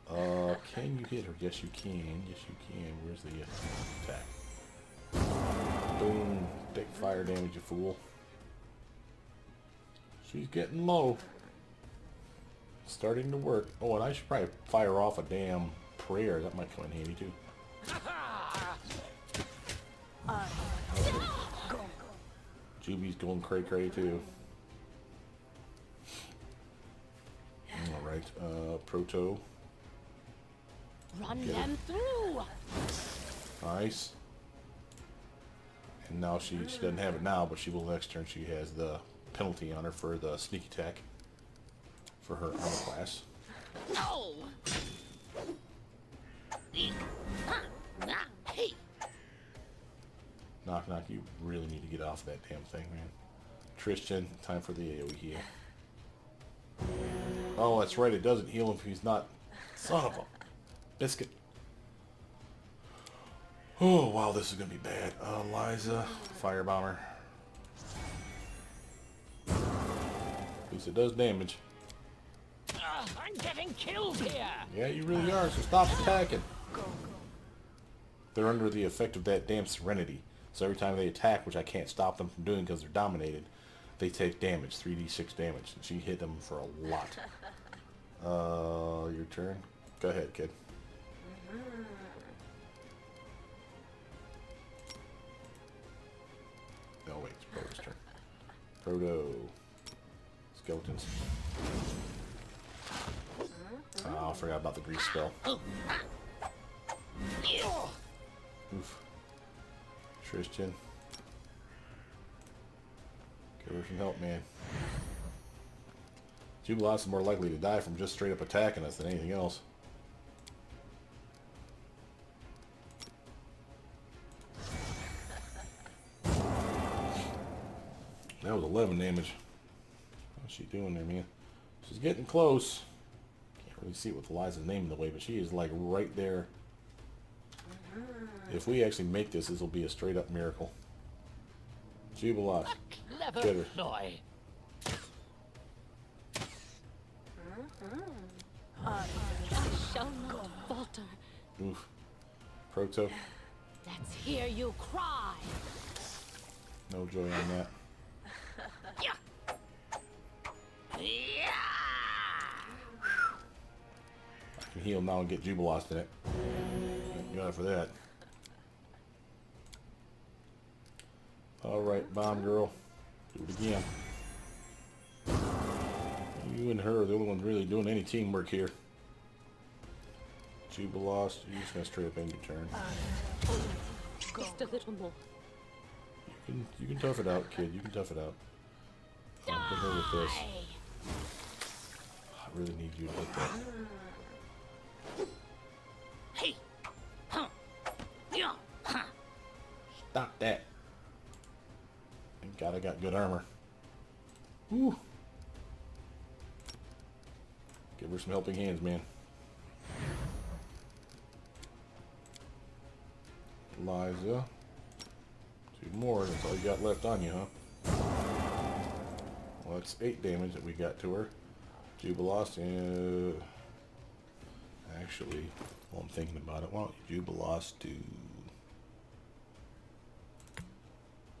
[SPEAKER 1] Can you hit her? Yes, you can. Yes, you can. Where's the attack? Boom. Take fire damage, you fool. She's getting low. Starting to work. Oh, and I should probably fire off a damn prayer. That might come in handy too. Juby's going cray too. Alright, Proto.
[SPEAKER 6] Run them through!
[SPEAKER 1] Nice. And now she doesn't have it now, but she will next turn. She has the penalty on her for the sneak attack for her armor class.
[SPEAKER 6] No! Hey!
[SPEAKER 1] Knock Knock, you really need to get off that damn thing, man. Tristan, time for the AoE heal. Oh, that's right, it doesn't heal him if he's not... Son of a biscuit. Oh, wow, this is gonna be bad. Eliza, Firebomber. At least it does damage.
[SPEAKER 3] I'm getting killed here.
[SPEAKER 1] Yeah, you really are, so stop attacking. They're under the effect of that damn Serenity. So every time they attack, which I can't stop them from doing because they're dominated, they take damage, 3d6 damage. And she hit them for a lot. Your turn. Go ahead, kid. No, wait, it's Proto's turn. Proto. Skeletons. Oh, I forgot about the grease spell. Oof. Tristan. Give her some help, man. Jubilots is more likely to die from just straight up attacking us than anything else. That was 11 damage. What's she doing there, man? She's getting close. Can't really see it with Eliza's name in the way, but she is like right there. If we actually make this, this will be a straight up miracle. Jubilots.
[SPEAKER 3] Clever ploy.
[SPEAKER 4] I shall not falter.
[SPEAKER 1] Oof. Proto.
[SPEAKER 6] Let's hear you cry!
[SPEAKER 1] No joy on that. I can heal now and get Jubilost in it. Thank God for that. Alright, Bomb Girl. Do it again. You and her are the only ones really doing any teamwork here. Jubilost, you're just gonna straight up end your turn.
[SPEAKER 4] Just a little more.
[SPEAKER 1] You can tough it out, kid. You can tough it out. Hit her with this. I really need you to hit that.
[SPEAKER 6] Hey. Huh. Yeah. Huh.
[SPEAKER 1] Stop that. Thank God I got good armor. Woo. Give her some helping hands, man. Eliza. 2 more. That's all you got left on you, huh? Well, that's 8 damage that we got to her. Jubilost, actually, while I'm thinking about it, why don't you Jubilost do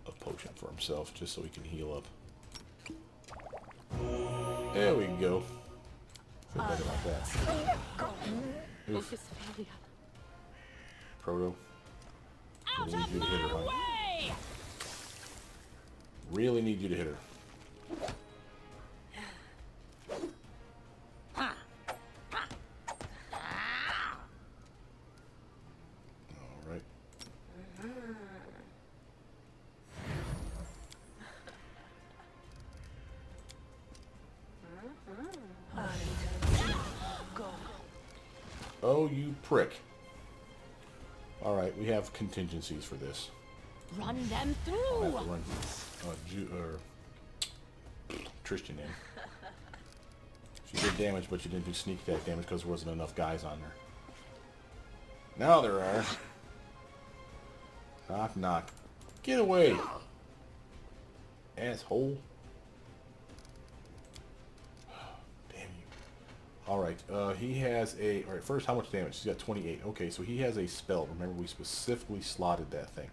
[SPEAKER 1] a potion for himself, just so he can heal up. There we go. Feel better about that. Oof.
[SPEAKER 4] Focus failure.
[SPEAKER 1] Proto.
[SPEAKER 6] Out
[SPEAKER 1] Really need
[SPEAKER 6] of
[SPEAKER 1] you to hit her,
[SPEAKER 6] my
[SPEAKER 1] honey.
[SPEAKER 6] way!
[SPEAKER 1] Really need you to hit her. Alright. Oh, you prick. Alright, we have contingencies for this.
[SPEAKER 6] Run them
[SPEAKER 1] I
[SPEAKER 6] through!
[SPEAKER 1] have to run Tristan in. She did damage, but she didn't do sneak attack damage because there wasn't enough guys on her. Now there are. Knock, knock. Get away! Asshole. Damn you. Alright, he has a... Alright, first, how much damage? He's got 28. Okay, so he has a spell. Remember, we specifically slotted that thing.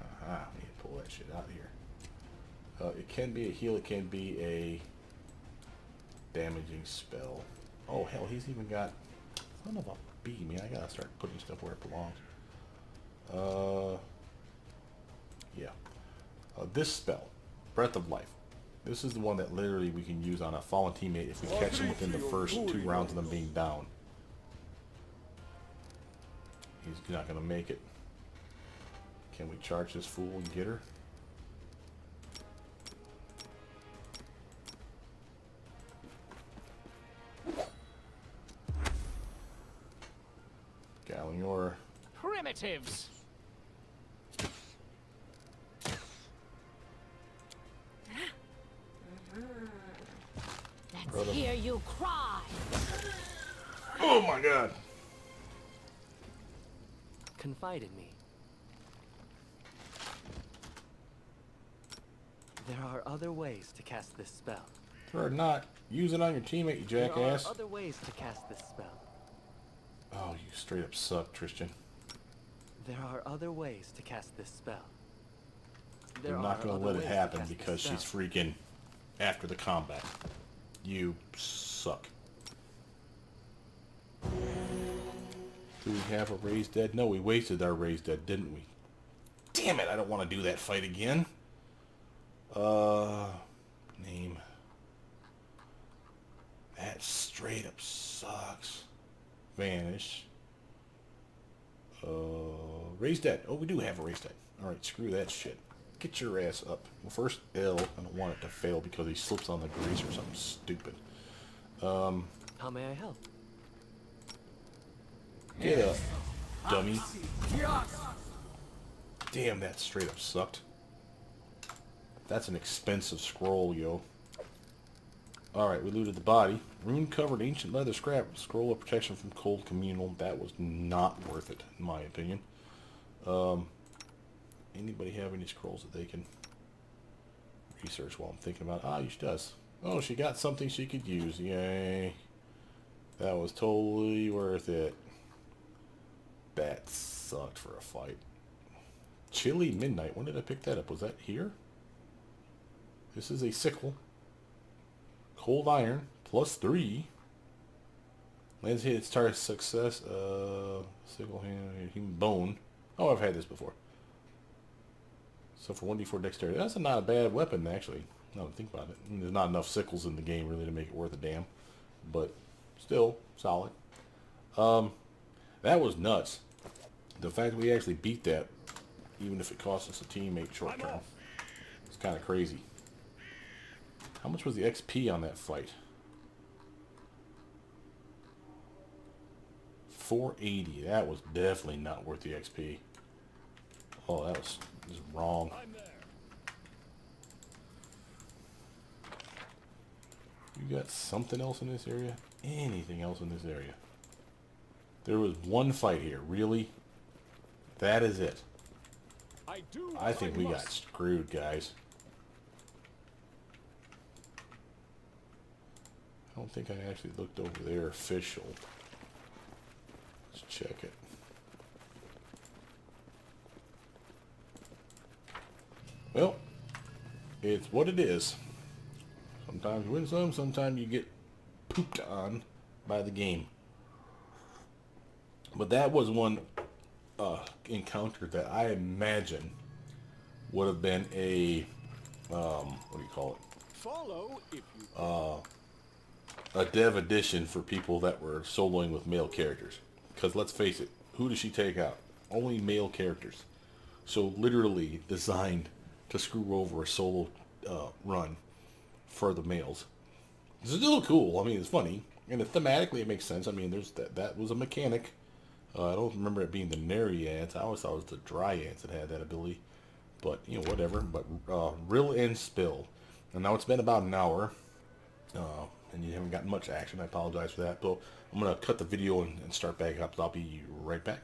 [SPEAKER 1] Aha, we need to pull that shit out of here. It can be a heal, it can be a damaging spell. Oh, hell, he's even got... Son of a bee, man. I gotta start putting stuff where it belongs. Yeah. This spell, Breath of Life. This is the one that literally we can use on a fallen teammate if we catch them within the first 2 rounds of them being down. He's not gonna make it. Can we charge this fool and get her? Gallior.
[SPEAKER 3] Primitives!
[SPEAKER 6] Let's hear you cry!
[SPEAKER 1] Oh my god!
[SPEAKER 2] Confide in me. There are other ways to cast this spell.
[SPEAKER 1] Or not. Use it on your teammate, you jackass.
[SPEAKER 2] There are other ways to cast this spell.
[SPEAKER 1] Oh, you straight up suck, Tristan.
[SPEAKER 2] There are other ways to cast this spell.
[SPEAKER 1] You're not going to let it happen because she's freaking after the combat. You suck. Do we have a raised dead? No, we wasted our raised dead, didn't we? Damn it, I don't want to do that fight again. Name. That straight up sucks. Vanish. Raised dead. Oh, we do have a raised dead. Alright, screw that shit. Get your ass up. Well, first, L. I don't want it to fail because he slips on the grease or something stupid.
[SPEAKER 2] How may I help?
[SPEAKER 1] Get up, dummy. Damn, that straight up sucked. That's an expensive scroll, yo. Alright, we looted the body. Rune-covered ancient leather scrap. Scroll of protection from cold communal. That was not worth it, in my opinion. Anybody have any scrolls that they can research while I'm thinking about it? Ah, she does. Oh, she got something she could use. Yay. That was totally worth it. That sucked for a fight. Chilly Midnight. When did I pick that up? Was that here? This is a sickle. Cold Iron. +3. Lands hit its target success. Sickle hand. Human Bone. Oh, I've had this before. So for 1d4 dexterity. That's not a bad weapon, actually. Now that I think about it. I mean, there's not enough sickles in the game, really, to make it worth a damn. But still, solid. That was nuts. The fact that we actually beat that, even if it cost us a teammate short term, it's kind of crazy. How much was the XP on that fight? 480. That was definitely not worth the XP. Oh, that was just wrong.
[SPEAKER 5] I'm there.
[SPEAKER 1] You got something else in this area? Anything else in this area? There was one fight here. Really? That is it. I think we got screwed, guys. I don't think I actually looked over there official. Let's check it. Well, it's what it is. Sometimes you win some, sometimes you get pooped on by the game. But that was one encounter that I imagine would have been a what do you call it?
[SPEAKER 5] Follow if you
[SPEAKER 1] A dev edition for people that were soloing with male characters. Because let's face it, who does she take out? Only male characters. So literally designed to screw over a solo run for the males. It's still cool. I mean, it's funny, and thematically it makes sense. I mean, there's that was a mechanic. I don't remember it being the Neriads. I always thought it was the Dryads that had that ability. But, you know, whatever. But Rill and Spill. And now it's been about an hour. And you haven't gotten much action. I apologize for that. But I'm going to cut the video and start back up. I'll be right back.